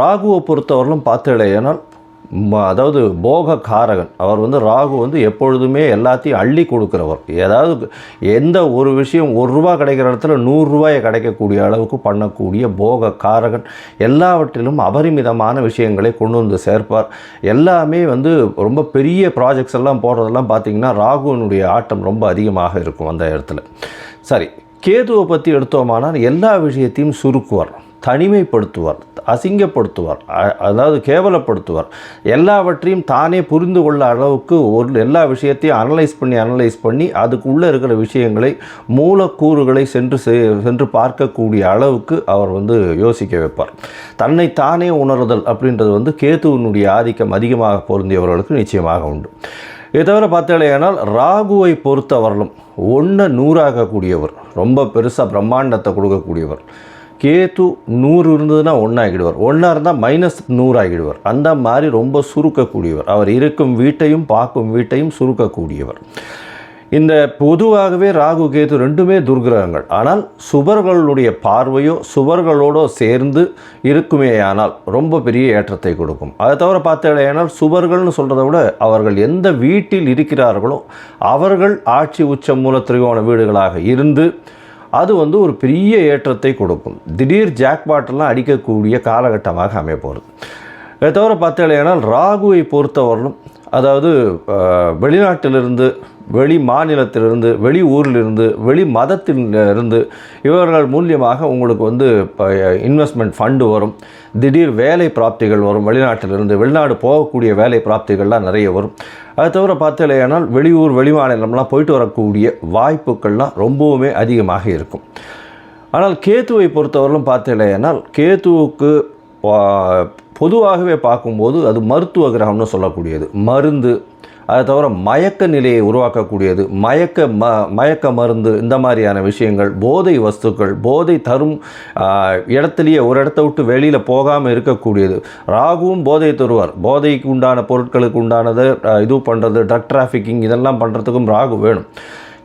A: ராகுவை பொறுத்தவரையிலும் பார்த்தேனால் அதாவது போக காரகன். அவர் வந்து ராகு வந்து எப்பொழுதுமே எல்லாத்தையும் அள்ளி கொடுக்குறவர். ஏதாவது எந்த ஒரு விஷயம் ₹1 கிடைக்கிற இடத்துல ₹100 கிடைக்கக்கூடிய அளவுக்கு பண்ணக்கூடிய போக காரகன். எல்லாவற்றிலும் அபரிமிதமான விஷயங்களை கொண்டு வந்து சேர்ப்பார். எல்லாமே வந்து ரொம்ப பெரிய ப்ராஜெக்ட்ஸ் எல்லாம் போடுறதெல்லாம் பார்த்திங்கன்னா ராகுவினுடைய ஆட்டம் ரொம்ப அதிகமாக இருக்கும் அந்த இடத்துல. சரி, கேதுவை பற்றி எடுத்தோமானால் எல்லா விஷயத்தையும் சுருக்குவார், தனிமைப்படுத்துவார், அசிங்கப்படுத்துவார், அதாவது கேவலப்படுத்துவார். எல்லாவற்றையும் தானே புரிந்து கொள்ள அளவுக்கு எல்லா விஷயத்தையும் அனலைஸ் பண்ணி அதுக்குள்ளே இருக்கிற விஷயங்களை மூலக்கூறுகளை சென்று பார்க்கக்கூடிய அளவுக்கு அவர் வந்து யோசிக்க வைப்பார். தன்னை தானே உணர்தல் அப்படின்றது வந்து கேதுவினுடைய ஆதிக்கம் அதிகமாக பொருந்தியவர்களுக்கு நிச்சயமாக உண்டு. இதை தவிர பார்த்தேனால் ராகுவை பொறுத்தவரையிலும் 1 100ஆக்கக்கூடியவர், ரொம்ப பெருசாக பிரம்மாண்டத்தை கொடுக்கக்கூடியவர். கேது 100 இருந்ததுன்னா 1 ஆகிடுவார், 1 இருந்தால் -100 ஆகிடுவார். அந்த மாதிரி ரொம்ப சுருக்கக்கூடியவர். அவர் இருக்கும் வீட்டையும் பார்க்கும் வீட்டையும் சுருக்கக்கூடியவர். இந்த பொதுவாகவே ராகு கேது ரெண்டுமே துர்கிரகங்கள். ஆனால் சுபர்களுடைய பார்வையோ சுபர்களோடு சேர்ந்து இருக்குமேயானால் ரொம்ப பெரிய ஏற்றத்தை கொடுக்கும். அதை தவிர பார்த்தேனால் சுபர்கள்னு சொல்கிறத விட அவர்கள் எந்த வீட்டில் இருக்கிறார்களோ அவர்கள் ஆட்சி உச்ச மூல திரிகோண வீடுகளாக இருந்து அது வந்து ஒரு பெரிய ஏற்றத்தை கொடுக்கும். திடீர் ஜாக்பாட்டெல்லாம் அடிக்கக்கூடிய காலகட்டமாக அமைய போகிறது. இதை தவிர பார்த்தேனால் ராகுவை பொறுத்தவரையிலும், அதாவது வெளிநாட்டிலிருந்து, வெளி மாநிலத்திலிருந்து, வெளி ஊரிலிருந்து, வெளி மதத்திலிருந்து இவர்கள் மூலியமாக உங்களுக்கு வந்து இன்வெஸ்ட்மெண்ட் ஃபண்டு வரும். திடீர் வேலை பிராப்திகள் வரும். வெளிநாட்டிலிருந்து வெளிநாடு போகக்கூடிய வேலை பிராப்திகள்லாம் நிறைய வரும். அது தவிர பார்த்தேனால் வெளியூர் வெளிமாநிலம்லாம் போயிட்டு வரக்கூடிய வாய்ப்புகள்லாம் ரொம்பவுமே அதிகமாக இருக்கும். ஆனால் கேத்துவை பொறுத்தவரையிலும் பார்த்தேனால் கேத்துவுக்கு பொதுவாகவே பார்க்கும்போது அது மருத்துவ கிரகம்னு சொல்லக்கூடியது. மருந்து, அதை தவிர மயக்க நிலையை உருவாக்கக்கூடியது. மயக்க மருந்து, இந்த மாதிரியான விஷயங்கள், போதை வஸ்துக்கள், போதை தரும் இடத்துலையே ஒரு இடத்த விட்டு வெளியில் போகாமல் இருக்கக்கூடியது. ராகுவும் போதை தருவார். போதைக்கு உண்டான பொருட்களுக்கு உண்டானதை இது பண்ணுறது, ட்ரக் டிராஃபிக்கிங் இதெல்லாம் பண்ணுறதுக்கும் ராகு வேணும்.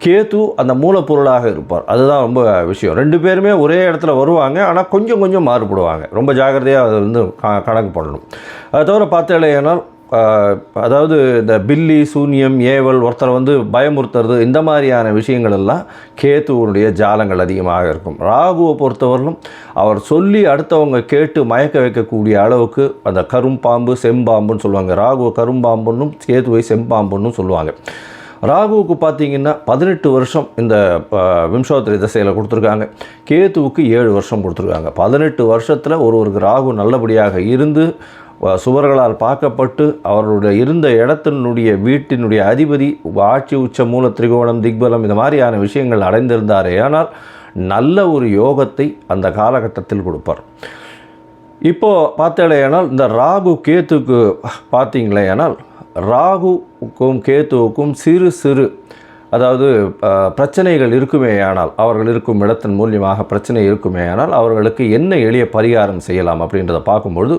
A: கேது அந்த மூலப்பொருளாக இருப்பார். அதுதான் ரொம்ப விஷயம். 2 பேருமே ஒரே இடத்துல வருவாங்க, ஆனால் கொஞ்சம் கொஞ்சம் மாறுபடுவாங்க. ரொம்ப ஜாக்கிரதையாக அதை வந்து கணக்கு பண்ணணும். அதை தவிர பார்த்தேனால் அதாவது இந்த பில்லி சூன்யம் ஏவல், ஒருத்தரை வந்து பயமுறுத்துறது, இந்த மாதிரியான விஷயங்கள் எல்லாம் கேத்துவனுடைய ஜாலங்கள் அதிகமாக இருக்கும். ராகுவை பொறுத்தவரையிலும் அவர் சொல்லி அடுத்தவங்க கேட்டு மயக்க வைக்கக்கூடிய அளவுக்கு அந்த கரும்பாம்பு செம்பாம்புன்னு சொல்லுவாங்க. ராகுவை கரும்பாம்புன்னும் கேதுவை செம்பாம்புன்னு சொல்லுவாங்க. ராகுவுக்கு பார்த்திங்கன்னா 18 வருஷம் இந்த விம்சோத்தரி திசையில் கொடுத்துருக்காங்க. கேதுவுக்கு 7 வருஷம் கொடுத்துருக்காங்க. 18 வருஷத்தில் ஒருவருக்கு ராகு நல்லபடியாக இருந்து சுவர்களால் பார்க்கப்பட்டு அவருடைய இருந்த இடத்தினுடைய வீட்டினுடைய அதிபதி ஆட்சி உச்ச மூல திரிகோணம் திக்பலம் இந்த மாதிரியான விஷயங்கள் அடைந்திருந்தாரே ஆனால் நல்ல ஒரு யோகத்தை அந்த காலகட்டத்தில் கொடுப்பார். இப்போது பார்த்தேனால் இந்த ராகு கேத்துக்கு பார்த்தீங்களேனால் ராகுவுக்கும் கேத்துவுக்கும் சிறு அதாவது பிரச்சனைகள் இருக்குமேயானால், அவர்கள் இருக்கும் இடத்தின் மூலியமாக பிரச்சனை இருக்குமேயானால் அவர்களுக்கு என்ன எளிய பரிகாரம் செய்யலாம் அப்படின்றத பார்க்கும்பொழுது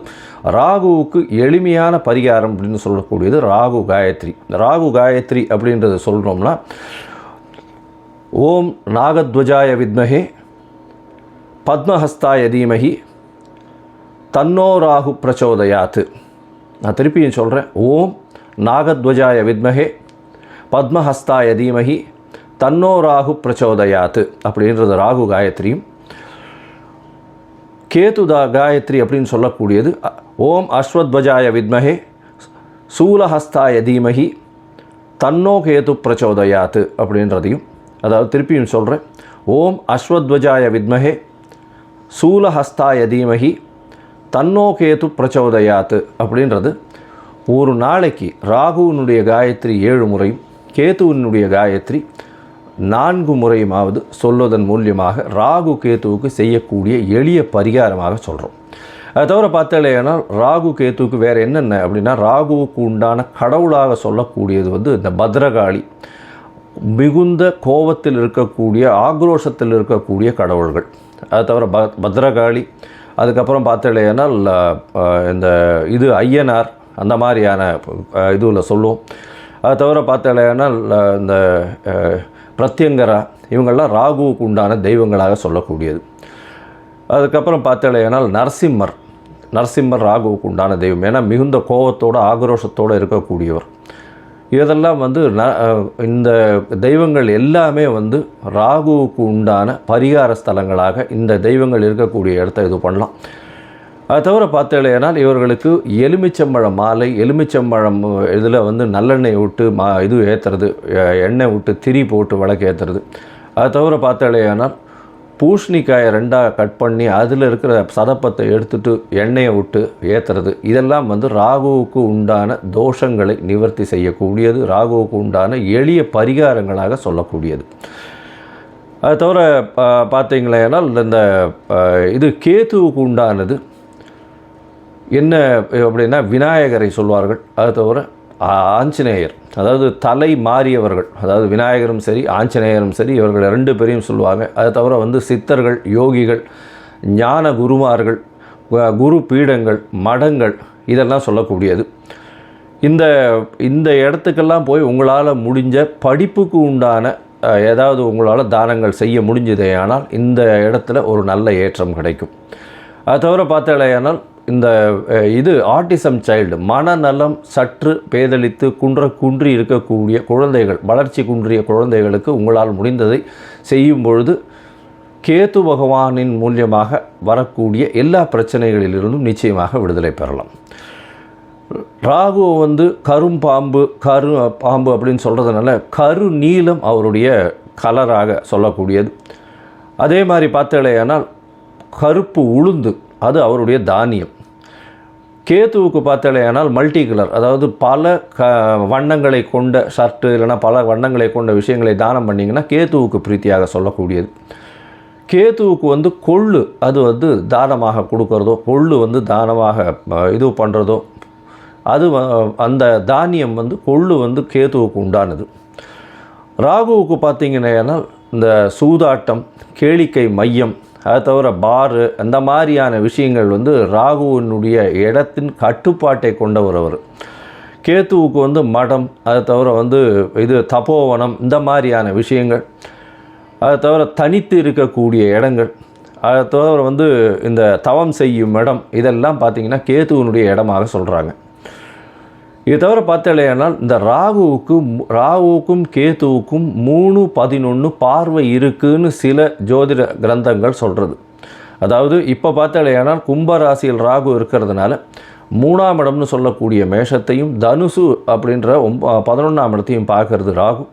A: ராகுவுக்கு எளிமையான பரிகாரம் அப்படின்னு சொல்லக்கூடியது ராகு காயத்ரி. ராகு காயத்ரி அப்படின்றத சொல்கிறோம்னா, ஓம் நாகத்வஜாய வித்மஹே பத்மஹஸ்தாய தீமஹி தன்னோ ராகு பிரச்சோதயாத். நான் திருப்பியும் சொல்கிறேன். ஓம் நாகத்வஜாய வித்மஹே பத்மஹஸ்தாய தீமஹி தன்னோ ராகு பிரச்சோதயாத் அப்படின்றது ராகு காயத்ரியும். கேதுதா காயத்ரி அப்படின்னு சொல்லக்கூடியது ஓம் அஸ்வத்வஜாய வித்மஹே சூலஹஸ்தாய தீமஹி தன்னோ கேது பிரச்சோதயாத்து அப்படின்றதையும், அதாவது திருப்பியும் சொல்கிறேன், ஓம் அஸ்வத்வஜாய வித்மஹே சூலஹஸ்தாய தீமஹி தன்னோ கேது பிரச்சோதயாத்து அப்படின்றது ஒரு நாளைக்கு ராகுவினுடைய காயத்ரி 7 முறையும் கேதுவினுடைய காயத்ரி 4 முறையுமாவது சொல்வதன் மூலியமாக ராகு கேத்துவுக்கு செய்யக்கூடிய எளிய பரிகாரமாக சொல்கிறோம். அதை தவிர பார்த்தாலேனா ராகு கேத்துவுக்கு வேறு என்னென்ன அப்படின்னா, ராகுவுக்கு உண்டான கடவுளாக சொல்லக்கூடியது வந்து இந்த பத்ரகாளி, மிகுந்த கோபத்தில் இருக்கக்கூடிய ஆக்ரோஷத்தில் இருக்கக்கூடிய கடவுள்கள். அதை தவிர பத்ரகாளி, அதுக்கப்புறம் பார்த்தாலேனால் இந்த இது ஐயனார், அந்த மாதிரியான இதுவில் சொல்லுவோம். அதை தவிர பார்த்தாலேனால் இந்த பிரத்யங்கரா, இவங்கள்லாம் ராகுவுக்கு உண்டான தெய்வங்களாக சொல்லக்கூடியது. அதுக்கப்புறம் பார்த்தாலேனால் நரசிம்மர் ராகுவுக்கு உண்டான தெய்வம். ஏன்னா மிகுந்த கோபத்தோடு ஆக்ரோஷத்தோடு இருக்கக்கூடியவர். இதெல்லாம் வந்து இந்த தெய்வங்கள் எல்லாமே வந்து ராகுவுக்கு உண்டான பரிகார ஸ்தலங்களாக இந்த தெய்வங்கள் இருக்கக்கூடிய இடத்த இது பண்ணலாம். அதை தவிர பார்த்தாலேனால் இவர்களுக்கு எலுமிச்சம்பழம் மாலை, எலுமிச்சம்பழம் இதில் வந்து நல்லெண்ணெய் விட்டு இது ஏற்றுறது, எண்ணெய் விட்டு திரி போட்டு விளக்கு ஏற்றுறது. அதை தவிர பார்த்தாலேனால் பூசணிக்காயை 2ஆக கட் பண்ணி அதில் இருக்கிற சதப்பத்தை எடுத்துகிட்டு எண்ணெயை விட்டு ஏற்றுறது. இதெல்லாம் வந்து ராகுவுக்கு உண்டான தோஷங்களை நிவர்த்தி செய்யக்கூடியது, ராகுவுக்கு உண்டான எளிய பரிகாரங்களாக சொல்லக்கூடியது. அது தவிர பார்த்தீங்களேனால் இந்த இது கேத்துவுக்கு உண்டானது என்ன அப்படின்னா விநாயகரை சொல்வார்கள். அது தவிர ஆஞ்சநேயர், அதாவது தலை மாறியவர்கள், அதாவது விநாயகரும் சரி ஆஞ்சநேயரும் சரி, இவர்கள் 2 பேரையும் சொல்லுவாங்க. அதை தவிர வந்து சித்தர்கள், யோகிகள், ஞான குருமார்கள், குரு பீடங்கள், மடங்கள், இதெல்லாம் சொல்லக்கூடியது. இந்த இடத்துக்கெல்லாம் போய் உங்களால் முடிஞ்ச படிப்புக்கு உண்டான ஏதாவது உங்களால் தானங்கள் செய்ய முடிஞ்சதே ஆனால் இந்த இடத்துல ஒரு நல்ல ஏற்றம் கிடைக்கும். அது தவிர பார்த்தாலேயானால் இந்த இது ஆட்டிசம் சைல்டு, மனநலம் சற்று பேதலித்து குன்றி இருக்கக்கூடிய குழந்தைகள், வளர்ச்சி குன்றிய குழந்தைகளுக்கு உங்களால் முடிந்ததை செய்யும் பொழுது கேது பகவானின் மூலியமாக வரக்கூடிய எல்லா பிரச்சனைகளிலிருந்தும் நிச்சயமாக விடுதலை பெறலாம். ராகு வந்து பாம்பு அப்படின்னு சொல்கிறதுனால கரு நீலம் அவருடைய கலராக சொல்லக்கூடியது. அதே மாதிரி பார்த்தாலேயானால் கருப்பு உளுந்து அது அவருடைய தானியம். கேத்துவுக்கு பார்த்தாலேயானால் மல்டி கலர், அதாவது பல வண்ணங்களை கொண்ட ஷர்ட்டு இல்லைனா பல வண்ணங்களை கொண்ட விஷயங்களை தானம் பண்ணிங்கன்னா கேத்துவுக்கு பிரீத்தியாக சொல்லக்கூடியது. கேத்துவுக்கு வந்து கொள்ளு, அது வந்து தானமாக கொடுக்கறதோ, கொள்ளு வந்து தானமாக இது பண்ணுறதோ, அது அந்த தானியம் வந்து கொள்ளு வந்து கேத்துவுக்கு உண்டானது. ராகுவுக்கு பார்த்திங்கன்னா இந்த சூதாட்டம், கேளிக்கை மையம், அதை தவிர பாரு, அந்த மாதிரியான விஷயங்கள் வந்து ராகுவினுடைய இடத்தின் கட்டுப்பாட்டை கொண்டவர் அவர். கேத்துவுக்கு வந்து மடம், அதை தவிர வந்து இது தபோவனம், இந்த மாதிரியான விஷயங்கள், அதை தவிர தனித்து இருக்கக்கூடிய இடங்கள், அதை தவிர வந்து இந்த தவம் செய்யும் இடம், இதெல்லாம் பார்த்திங்கன்னா கேத்துவினுடைய இடமாக சொல்கிறாங்க. இது தவிர பார்த்தாலேனால் இந்த ராகுவுக்கும் கேத்துவுக்கும் 3-11 பார்வை இருக்குன்னு சில ஜோதிட கிரந்தங்கள் சொல்கிறது. அதாவது இப்போ பார்த்தாலேனால் கும்பராசியில் ராகு இருக்கிறதுனால 3ஆம் இடம்னு சொல்லக்கூடிய மேஷத்தையும் தனுசு அப்படின்ற 11ஆம் இடத்தையும் பார்க்கறது ராகு.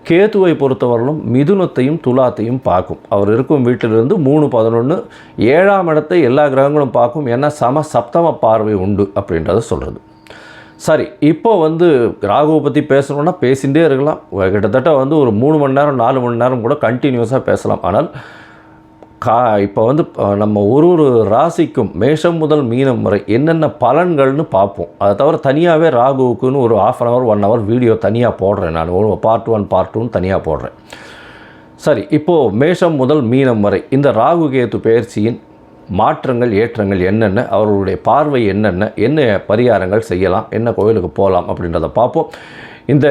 A: கேத்துவை பொறுத்தவரையிலும் மிதுனத்தையும் துலாத்தையும் பார்க்கும். அவர் இருக்கும் வீட்டிலிருந்து 3-11 7ஆம் இடத்தை எல்லா கிரகங்களும் பார்க்கும். ஏன்னா சப்தம பார்வை உண்டு அப்படின்றத சொல்கிறது. சரி, இப்போ வந்து ராகுவை பற்றி பேசணுன்னா பேசிகிட்டே இருக்கலாம். கிட்டத்தட்ட வந்து ஒரு 3 மணி நேரம் 4 மணி நேரம் கூட கண்டினியூஸாக பேசலாம். ஆனால் இப்போ வந்து நம்ம ஒரு ராசிக்கும் மேஷம் முதல் மீனம் வரை என்னென்ன பலன்கள்னு பார்ப்போம். அதை தவிர தனியாகவே ராகுவுக்குன்னு ஒரு 1/2 hour 1 hour வீடியோ தனியாக போடுறேன். நான் பார்ட் 1 பார்ட் 2 தனியாக போடுறேன். சரி, இப்போது மேஷம் முதல் மீனம் வரை இந்த ராகு கேது பெயர்ச்சியின் மாற்றங்கள் ஏற்றங்கள் என்னென்ன, அவர்களுடைய பார்வை என்ன பரிகாரங்கள் செய்யலாம், என்ன கோயிலுக்கு போகலாம் அப்படின்றத பார்ப்போம். இந்த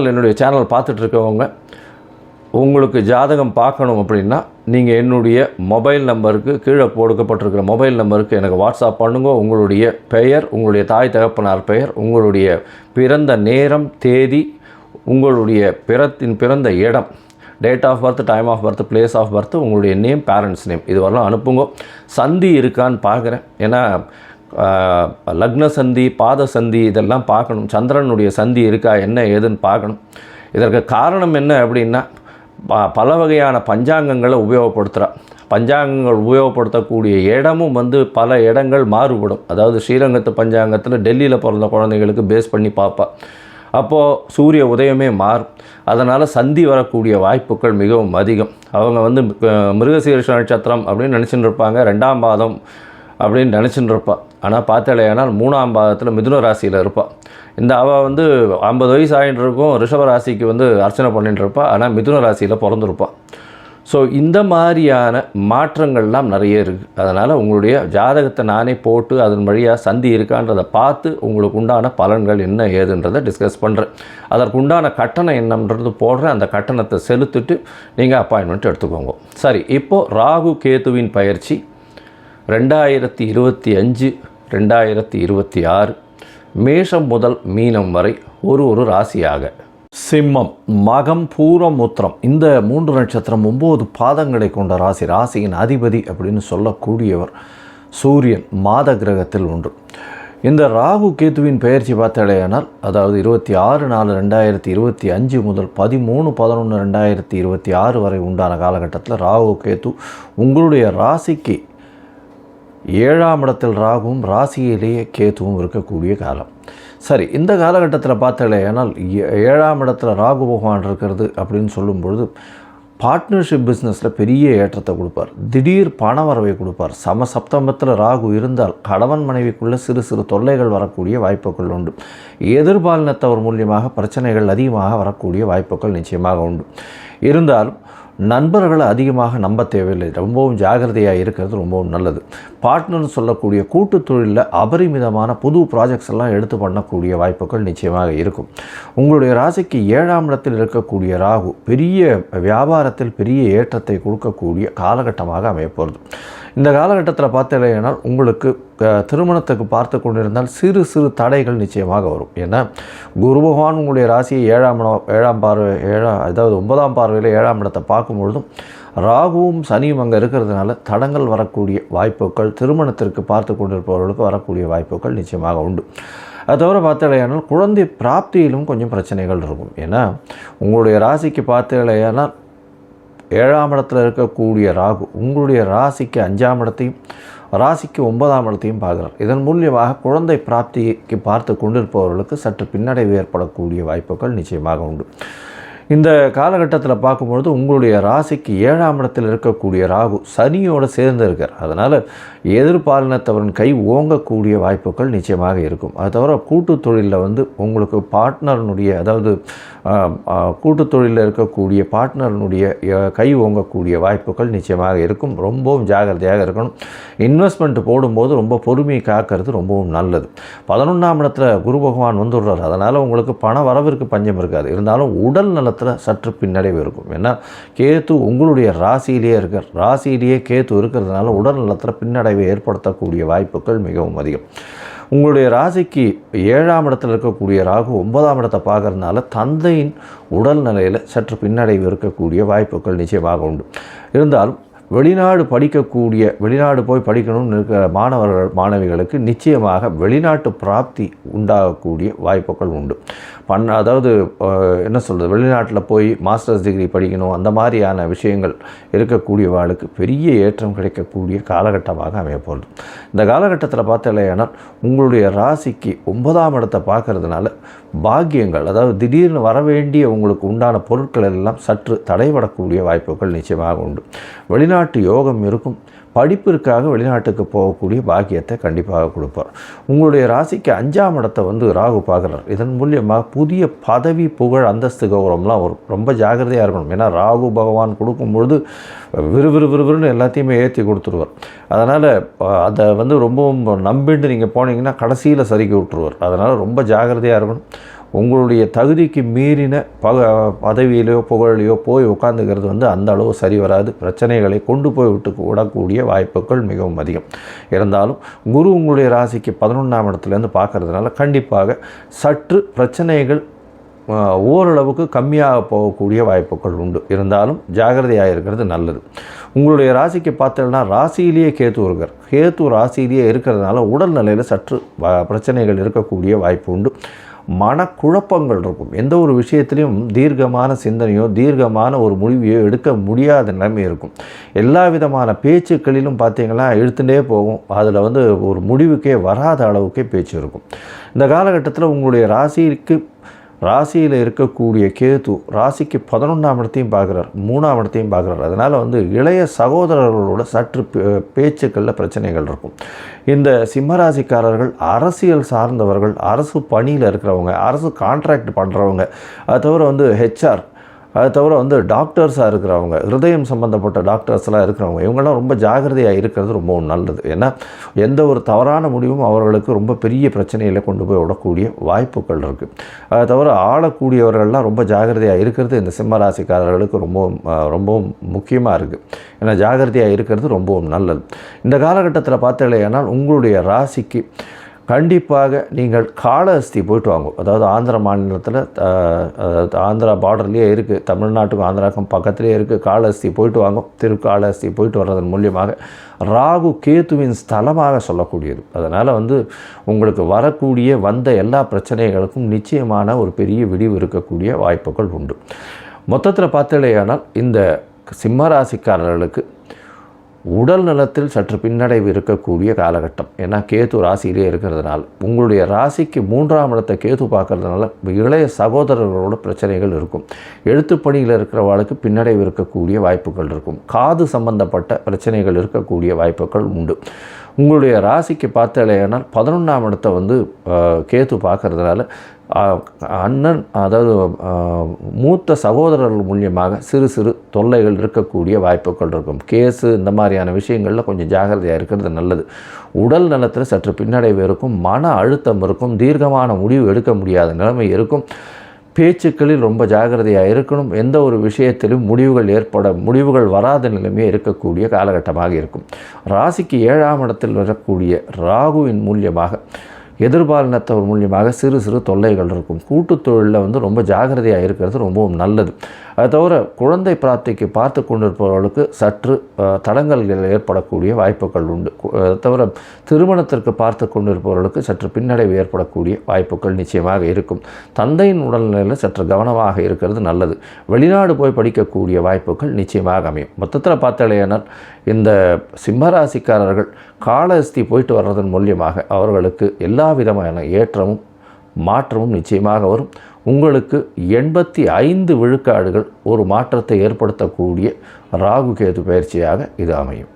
A: என்னுடைய சேனல் பார்த்துட்ருக்கவங்க உங்களுக்கு ஜாதகம் பார்க்கணும் அப்படின்னா நீங்கள் என்னுடைய மொபைல் நம்பருக்கு கீழே கொடுக்கப்பட்டிருக்கிற மொபைல் நம்பருக்கு எனக்கு வாட்ஸ்அப் பண்ணுங்க. உங்களுடைய பெயர், உங்களுடைய தாய் தகப்பனார் பெயர், உங்களுடைய பிறந்த நேரம், தேதி, உங்களுடைய பிறந்த இடம், date of birth, time of birth, place of birth, உங்களுடைய நேம், பேரண்ட்ஸ் நேம், இது வரலாம் அனுப்புங்க. சந்தி இருக்கான்னு பார்க்குறேன். ஏன்னா லக்ன சந்தி, பாத சந்தி இதெல்லாம் பார்க்கணும். சந்திரனுடைய சந்தி இருக்கா என்ன ஏதுன்னு பார்க்கணும். இதற்கு காரணம் என்ன அப்படின்னா, பல வகையான பஞ்சாங்கங்களை உபயோகப்படுத்துகிறா. பஞ்சாங்கங்கள் உபயோகப்படுத்தக்கூடிய இடமும் பல இடங்கள் மாறுபடும். அதாவது ஸ்ரீரங்கத்து பஞ்சாங்கத்தில் டெல்லியில் பிறந்த குழந்தைகளுக்கு பேஸ் பண்ணி பார்ப்பா. அப்போது சூரிய உதயமே மாறும். அதனால் சந்தி வரக்கூடிய வாய்ப்புகள் மிகவும் அதிகம். அவங்க மிருகசீரிஷ நட்சத்திரம் அப்படின்னு நினச்சிட்டு இருப்பாங்க, 2ஆம் பாதம் அப்படின்னு நினச்சிட்டு இருப்பாள். ஆனால் பார்த்தாலேயானால் 3ஆம் பாதத்தில் மிதுன ராசியில் இருப்பாள். அவள் 50 வயசு ஆகிட்டு இருக்கும், ரிஷப ராசிக்கு அர்ச்சனை பண்ணிட்டு இருப்பாள். ஆனால் மிதுன ராசியில் பிறந்திருப்பாள். ஸோ இந்த மாதிரியான மாற்றங்கள்லாம் நிறைய இருக்குது. அதனால் உங்களுடைய ஜாதகத்தை நானே போட்டு அதன் வழியாக சந்தி இருக்கான்றதை பார்த்து உங்களுக்கு உண்டான பலன்கள் என்ன ஏதுன்றதை டிஸ்கஸ் பண்ணுறேன். அதற்கு உண்டான கட்டணம் என்னன்றது போடுறேன். அந்த கட்டணத்தை செலுத்திட்டு நீங்கள் அப்பாயின்மெண்ட் எடுத்துக்கோங்க. சரி, இப்போது ராகு கேதுவின் பயிற்சி 2025 2026 மேஷம் முதல் மீனம் வரை ஒரு ராசியாக. சிம்மம், மகம், பூரம், உத்திரம் இந்த 3 நட்சத்திரம் 9 பாதங்களை கொண்ட ராசி. ராசியின் அதிபதி அப்படின்னு சொல்லக்கூடியவர் சூரியன் மாத கிரகத்தில் ஒன்று. இந்த ராகு கேத்துவின் பெயர்ச்சி பார்த்தாலேயானால், அதாவது 26/4/2025 முதல் 13/11/2026 வரை உண்டான காலகட்டத்தில் ராகு கேத்து உங்களுடைய ராசிக்கு 7ஆம் இடத்தில் ராகுவும் ராசியிலேயே கேத்துவும் இருக்கக்கூடிய காலம். சரி, இந்த காலகட்டத்தில் பார்த்தாலே, ஆனால் 7ஆம் இடத்துல ராகு பகவான் இருக்கிறது அப்படின்னு சொல்லும்பொழுது பார்ட்னர்ஷிப் பிஸ்னஸில் பெரிய ஏற்றத்தை கொடுப்பார். திடீர் பண வரவை கொடுப்பார். சமசப்தமத்தில் ராகு இருந்தால் கணவன் மனைவிக்குள்ளே சிறு சிறு தொல்லைகள் வரக்கூடிய வாய்ப்புகள் உண்டு. எதிர்பாலினத்தவர் மூலியமாக பிரச்சனைகள் அதிகமாக வரக்கூடிய வாய்ப்புகள் நிச்சயமாக உண்டு. இருந்தாலும் நண்பர்களை அதிகமாக நம்ப தேவையில்லை. ரொம்பவும் ஜாகிரதையாக இருக்கிறது ரொம்பவும் நல்லது. பார்ட்னர்னு சொல்லக்கூடிய கூட்டு தொழிலில் அபரிமிதமான புது ப்ராஜெக்ட்ஸ் எல்லாம் எடுத்து பண்ணக்கூடிய வாய்ப்புகள் நிச்சயமாக இருக்கும். உங்களுடைய ராசிக்கு 7ஆம் இடத்தில் இருக்கக்கூடிய ராகு பெரிய வியாபாரத்தில் பெரிய ஏற்றத்தை கொடுக்கக்கூடிய காலகட்டமாக அமையப்போகிறது. இந்த காலகட்டத்தில் பார்த்தீங்கன்னா உங்களுக்கு திருமணத்துக்கு பார்த்து கொண்டிருந்தால் சிறு சிறு தடைகள் நிச்சயமாக வரும். ஏன்னா குரு பகவான் உங்களுடைய ராசியை 7ஆம் பார்வை அதாவது 9ஆம் பார்வையில் 7ஆம் இடத்தை பார்க்கும்பொழுதும் ராகுவும் சனியும் அங்கே இருக்கிறதுனால தடங்கள் வரக்கூடிய வாய்ப்புகள், திருமணத்திற்கு பார்த்து கொண்டிருப்பவர்களுக்கு வரக்கூடிய வாய்ப்புகள் நிச்சயமாக உண்டு. அது தவிர பார்த்தாலேயானால் குழந்தை பிராப்தியிலும் கொஞ்சம் பிரச்சனைகள் இருக்கும். ஏன்னா உங்களுடைய ராசிக்கு பார்த்தாலேயானால் 7ஆம் இடத்தில் இருக்கக்கூடிய ராகு உங்களுடைய ராசிக்கு 5ஆம் இடத்தையும் ராசிக்கு 9ஆம் இடத்தையும் பார்க்குறார். இதன் மூலியமாக குழந்தை பிராப்திக்கு பார்த்து கொண்டிருப்பவர்களுக்கு சற்று பின்னடைவு ஏற்படக்கூடிய வாய்ப்புகள் நிச்சயமாக உண்டு. இந்த காலகட்டத்தில் பார்க்கும்பொழுது உங்களுடைய ராசிக்கு 7ஆம் இடத்தில் இருக்கக்கூடிய ராகு சனியோடு சேர்ந்து இருக்கார். அதனால் எதிர்பாலினத்தவரின் கை ஓங்கக்கூடிய வாய்ப்புகள் நிச்சயமாக இருக்கும். அது தவிர கூட்டு தொழிலில் உங்களுக்கு பார்ட்னர்னுடைய, அதாவது கூட்டு தொழிலில் இருக்கக்கூடிய பார்ட்னர்னுடைய கை ஓங்கக்கூடிய வாய்ப்புகள் நிச்சயமாக இருக்கும். ரொம்பவும் ஜாகிரதையாக இருக்கணும். இன்வெஸ்ட்மெண்ட் போடும்போது ரொம்ப பொறுமையை காக்கிறது ரொம்பவும் நல்லது. 11ஆம் இடத்துல குரு பகவான் வந்துடுறார். அதனால் உங்களுக்கு பண வரவிற்கு பஞ்சம் இருக்காது. இருந்தாலும் உடல் நலத்தில் சற்று பின்னடைவு இருக்கும். ஏன்னா கேத்து உங்களுடைய ராசியிலேயே இருக்கார். ராசியிலேயே கேத்து இருக்கிறதுனால உடல் நலத்தில் பின்னடைவை ஏற்படுத்தக்கூடிய வாய்ப்புகள் மிகவும் அதிகம். உங்களுடைய ராசிக்கு 7ஆம் இடத்தில் இருக்கக்கூடிய ராகு 9ஆம் இடத்தை பார்க்கறதுனால தந்தையின் உடல் நிலையில் சற்று பின்னடைவு இருக்கக்கூடிய வாய்ப்புகள் நிச்சயமாக உண்டு. இருந்தாலும் வெளிநாடு போய் படிக்கணும்னு இருக்கிற மாணவிகளுக்கு நிச்சயமாக வெளிநாட்டு பிராப்தி உண்டாகக்கூடிய வாய்ப்புகள் உண்டு. அதாவது என்ன சொல்கிறது, வெளிநாட்டில் போய் மாஸ்டர்ஸ் டிகிரி படிக்கணும், அந்த மாதிரியான விஷயங்கள் இருக்கக்கூடியவாளுக்கு பெரிய ஏற்றம் கிடைக்கக்கூடிய காலகட்டமாக அமையப்போகுது. இந்த காலகட்டத்தில் பார்த்தாலேயானால் உங்களுடைய ராசிக்கு 9ஆம் இடத்தை பார்க்கறதுனால பாக்கியங்கள், அதாவது திடீர்னு வரவேண்டிய உங்களுக்கு உண்டான பொருட்கள் எல்லாம் சற்று தடைபடக்கூடிய வாய்ப்புகள் நிச்சயமாக உண்டு. வெளிநாட்டு யோகம் இருக்கும். படிப்பிற்காக வெளிநாட்டுக்கு போகக்கூடிய பாக்கியத்தை கண்டிப்பாக கொடுப்பார். உங்களுடைய ராசிக்கு 5ஆம் இடத்தை ராகு பார்க்குறார். இதன் மூலியமாக புதிய பதவி, புகழ், அந்தஸ்து, கௌரவம்லாம் வரும். ரொம்ப ஜாகிரதையாக இருக்கணும். ஏன்னா ராகு பகவான் கொடுக்கும்பொழுது விறுவிறுன்னு எல்லாத்தையுமே ஏற்றி கொடுத்துருவார். அதனால் அதை ரொம்பவும் நம்பிட்டு நீங்கள் போனீங்கன்னா கடைசியில் சறுக்கி விட்டுருவார். அதனால் ரொம்ப ஜாகிரதையாக இருக்கணும். உங்களுடைய தகுதிக்கு மீறின பதவியிலையோ புகழிலையோ போய் உட்காந்துக்கிறது அந்த அளவு சரி வராது. பிரச்சனைகளை கொண்டு போய் விடக்கூடிய வாய்ப்புகள் மிகவும் அதிகம். இருந்தாலும் குரு உங்களுடைய ராசிக்கு 11ஆம் இடத்துலேருந்து பார்க்கறதுனால கண்டிப்பாக சற்று பிரச்சனைகள் ஓரளவுக்கு கம்மியாக போகக்கூடிய வாய்ப்புகள் உண்டு. இருந்தாலும் ஜாகிரதையாக இருக்கிறது நல்லது. உங்களுடைய ராசிக்கு பார்த்தீங்கன்னா ராசியிலேயே கேத்து இருக்கார். கேத்து ராசியிலேயே இருக்கிறதுனால உடல்நிலையில் சற்று பிரச்சனைகள் இருக்கக்கூடிய வாய்ப்பு உண்டு. மனக்குழப்பங்கள் இருக்கும். எந்த ஒரு விஷயத்திலையும் தீர்க்கமான சிந்தனையோ தீர்க்கமான ஒரு முடிவையோ எடுக்க முடியாத நிலைமை இருக்கும். எல்லா விதமான பேச்சுக்களிலும் பார்த்திங்கன்னா இழுத்துட்டே போகும். அதில் ஒரு முடிவுக்கே வராத அளவுக்கே பேச்சு இருக்கும். இந்த காலகட்டத்தில் உங்களுடைய ராசியில் இருக்கக்கூடிய கேது ராசிக்கு 11ஆம் இடத்தையும் பார்க்குறார், 3ஆம் இடத்தையும் பார்க்குறார். அதனால் இளைய சகோதரர்களோட சற்று பேச்சுக்களில் பிரச்சனைகள் இருக்கும். இந்த சிம்மராசிக்காரர்கள் அரசியல் சார்ந்தவர்கள், அரசு பணியில் இருக்கிறவங்க, அரசு கான்ட்ராக்ட் பண்ணுறவங்க, அது தவிர ஹெச்ஆர், அது தவிர டாக்டர்ஸாக இருக்கிறவங்க, ஹிருதயம் சம்மந்தப்பட்ட டாக்டர்ஸ்லாம் இருக்கிறவங்க, இவங்கெல்லாம் ரொம்ப ஜாகிரதையாக இருக்கிறது ரொம்பவும் நல்லது. ஏன்னா எந்த ஒரு தவறான முடிவும் அவர்களுக்கு ரொம்ப பெரிய பிரச்சனையில் கொண்டு போய் விடக்கூடிய வாய்ப்புகள் இருக்குது. அது தவிர ஆளக்கூடியவர்கள்லாம் ரொம்ப ஜாகிரதையாக இருக்கிறது இந்த சிம்மராசிக்காரர்களுக்கு ரொம்பவும் முக்கியமாக இருக்குது. ஏன்னா ஜாகிரதையாக இருக்கிறது ரொம்பவும் நல்லது. இந்த காலகட்டத்தில் பார்த்தீங்கன்னா உங்களுடைய ராசிக்கு கண்டிப்பாக நீங்கள் காளஹஸ்தி போயிட்டு வாங்க. அதாவது ஆந்திர மாநிலத்தில், ஆந்திரா பார்டர்லேயே இருக்குது, தமிழ்நாட்டுக்கும் ஆந்திராவுக்கும் பக்கத்துலேயே இருக்குது. காளஹஸ்தி போயிட்டு வாங்க. திருக்காளஹஸ்தி போயிட்டு வர்றதன் மூலியமாக ராகு கேத்துவின் ஸ்தலமாக சொல்லக்கூடியது. அதனால் உங்களுக்கு வரக்கூடிய எல்லா பிரச்சனைகளுக்கும் நிச்சயமான ஒரு பெரிய விடிவு இருக்கக்கூடிய வாய்ப்புகள் உண்டு. மொத்தத்தில் பார்த்தீங்கன்னா இந்த சிம்மராசிக்காரர்களுக்கு உடல் நலத்தில் சற்று பின்னடைவு இருக்கக்கூடிய காலகட்டம். ஏன்னா கேது ராசியிலே இருக்கிறதுனால, உங்களுடைய ராசிக்கு 3ஆம் இடத்தை கேது பார்க்கறதுனால இளைய சகோதரர்களோட பிரச்சனைகள் இருக்கும். எழுத்துப்பணியில் இருக்கிறவர்களுக்கு பின்னடைவு இருக்கக்கூடிய வாய்ப்புகள் இருக்கும். காது சம்பந்தப்பட்ட பிரச்சனைகள் இருக்கக்கூடிய வாய்ப்புகள் உண்டு. உங்களுடைய ராசிக்கு பார்த்தலையானா 11ஆம் இடத்தை கேது பார்க்கறதுனால அண்ணன், அதாவது மூத்த சகோதரர்கள் மூலியமாக சிறு தொல்லைகள் இருக்கக்கூடிய வாய்ப்புகள் இருக்கும். கேஸு இந்த மாதிரியான விஷயங்களில் கொஞ்சம் ஜாகிரதையாக இருக்கிறது நல்லது. உடல் நலத்தில் சற்று பின்னடைவு இருக்கும். மன அழுத்தம் இருக்கும். தீர்க்கமான முடிவு எடுக்க முடியாத நிலைமை இருக்கும். பேச்சுக்களில் ரொம்ப ஜாகிரதையாக இருக்கணும். எந்த ஒரு விஷயத்திலும் முடிவுகள் வராத நிலைமையே இருக்கக்கூடிய காலகட்டமாக இருக்கும். ராசிக்கு 7ஆம் இடத்தில் வரக்கூடிய ராகுவின் மூலியமாக எதிர்பாலினத்தவர் மூலியமாக சிறு தொல்லைகள் இருக்கும். கூட்டுத் தொழிலில் ரொம்ப ஜாகிரதையாக இருக்கிறது ரொம்பவும் நல்லது. அது தவிர குழந்தை பிராப்திக்கு பார்த்து கொண்டிருப்பவர்களுக்கு சற்று தடங்கல்கள் ஏற்படக்கூடிய வாய்ப்புகள் உண்டு. அது தவிர திருமணத்திற்கு பார்த்து கொண்டிருப்பவர்களுக்கு சற்று பின்னடைவு ஏற்படக்கூடிய வாய்ப்புகள் நிச்சயமாக இருக்கும். தந்தையின் உடல்நிலையில் சற்று கவனமாக இருக்கிறது நல்லது. வெளிநாடு போய் படிக்கக்கூடிய வாய்ப்புகள் நிச்சயமாக அமையும். மொத்தத்தில் பார்த்தாலேனால் இந்த சிம்மராசிக்காரர்கள் காளஹஸ்தி போயிட்டு வர்றதன் மூலியமாக அவர்களுக்கு எல்லா விதமான ஏற்றமும் மாற்றமும் நிச்சயமாக வரும். உங்களுக்கு 85 விழுக்காடுகள் ஒரு மாற்றத்தை ஏற்படுத்தக்கூடிய ராகு கேது பயிற்சியாக இது அமையும்.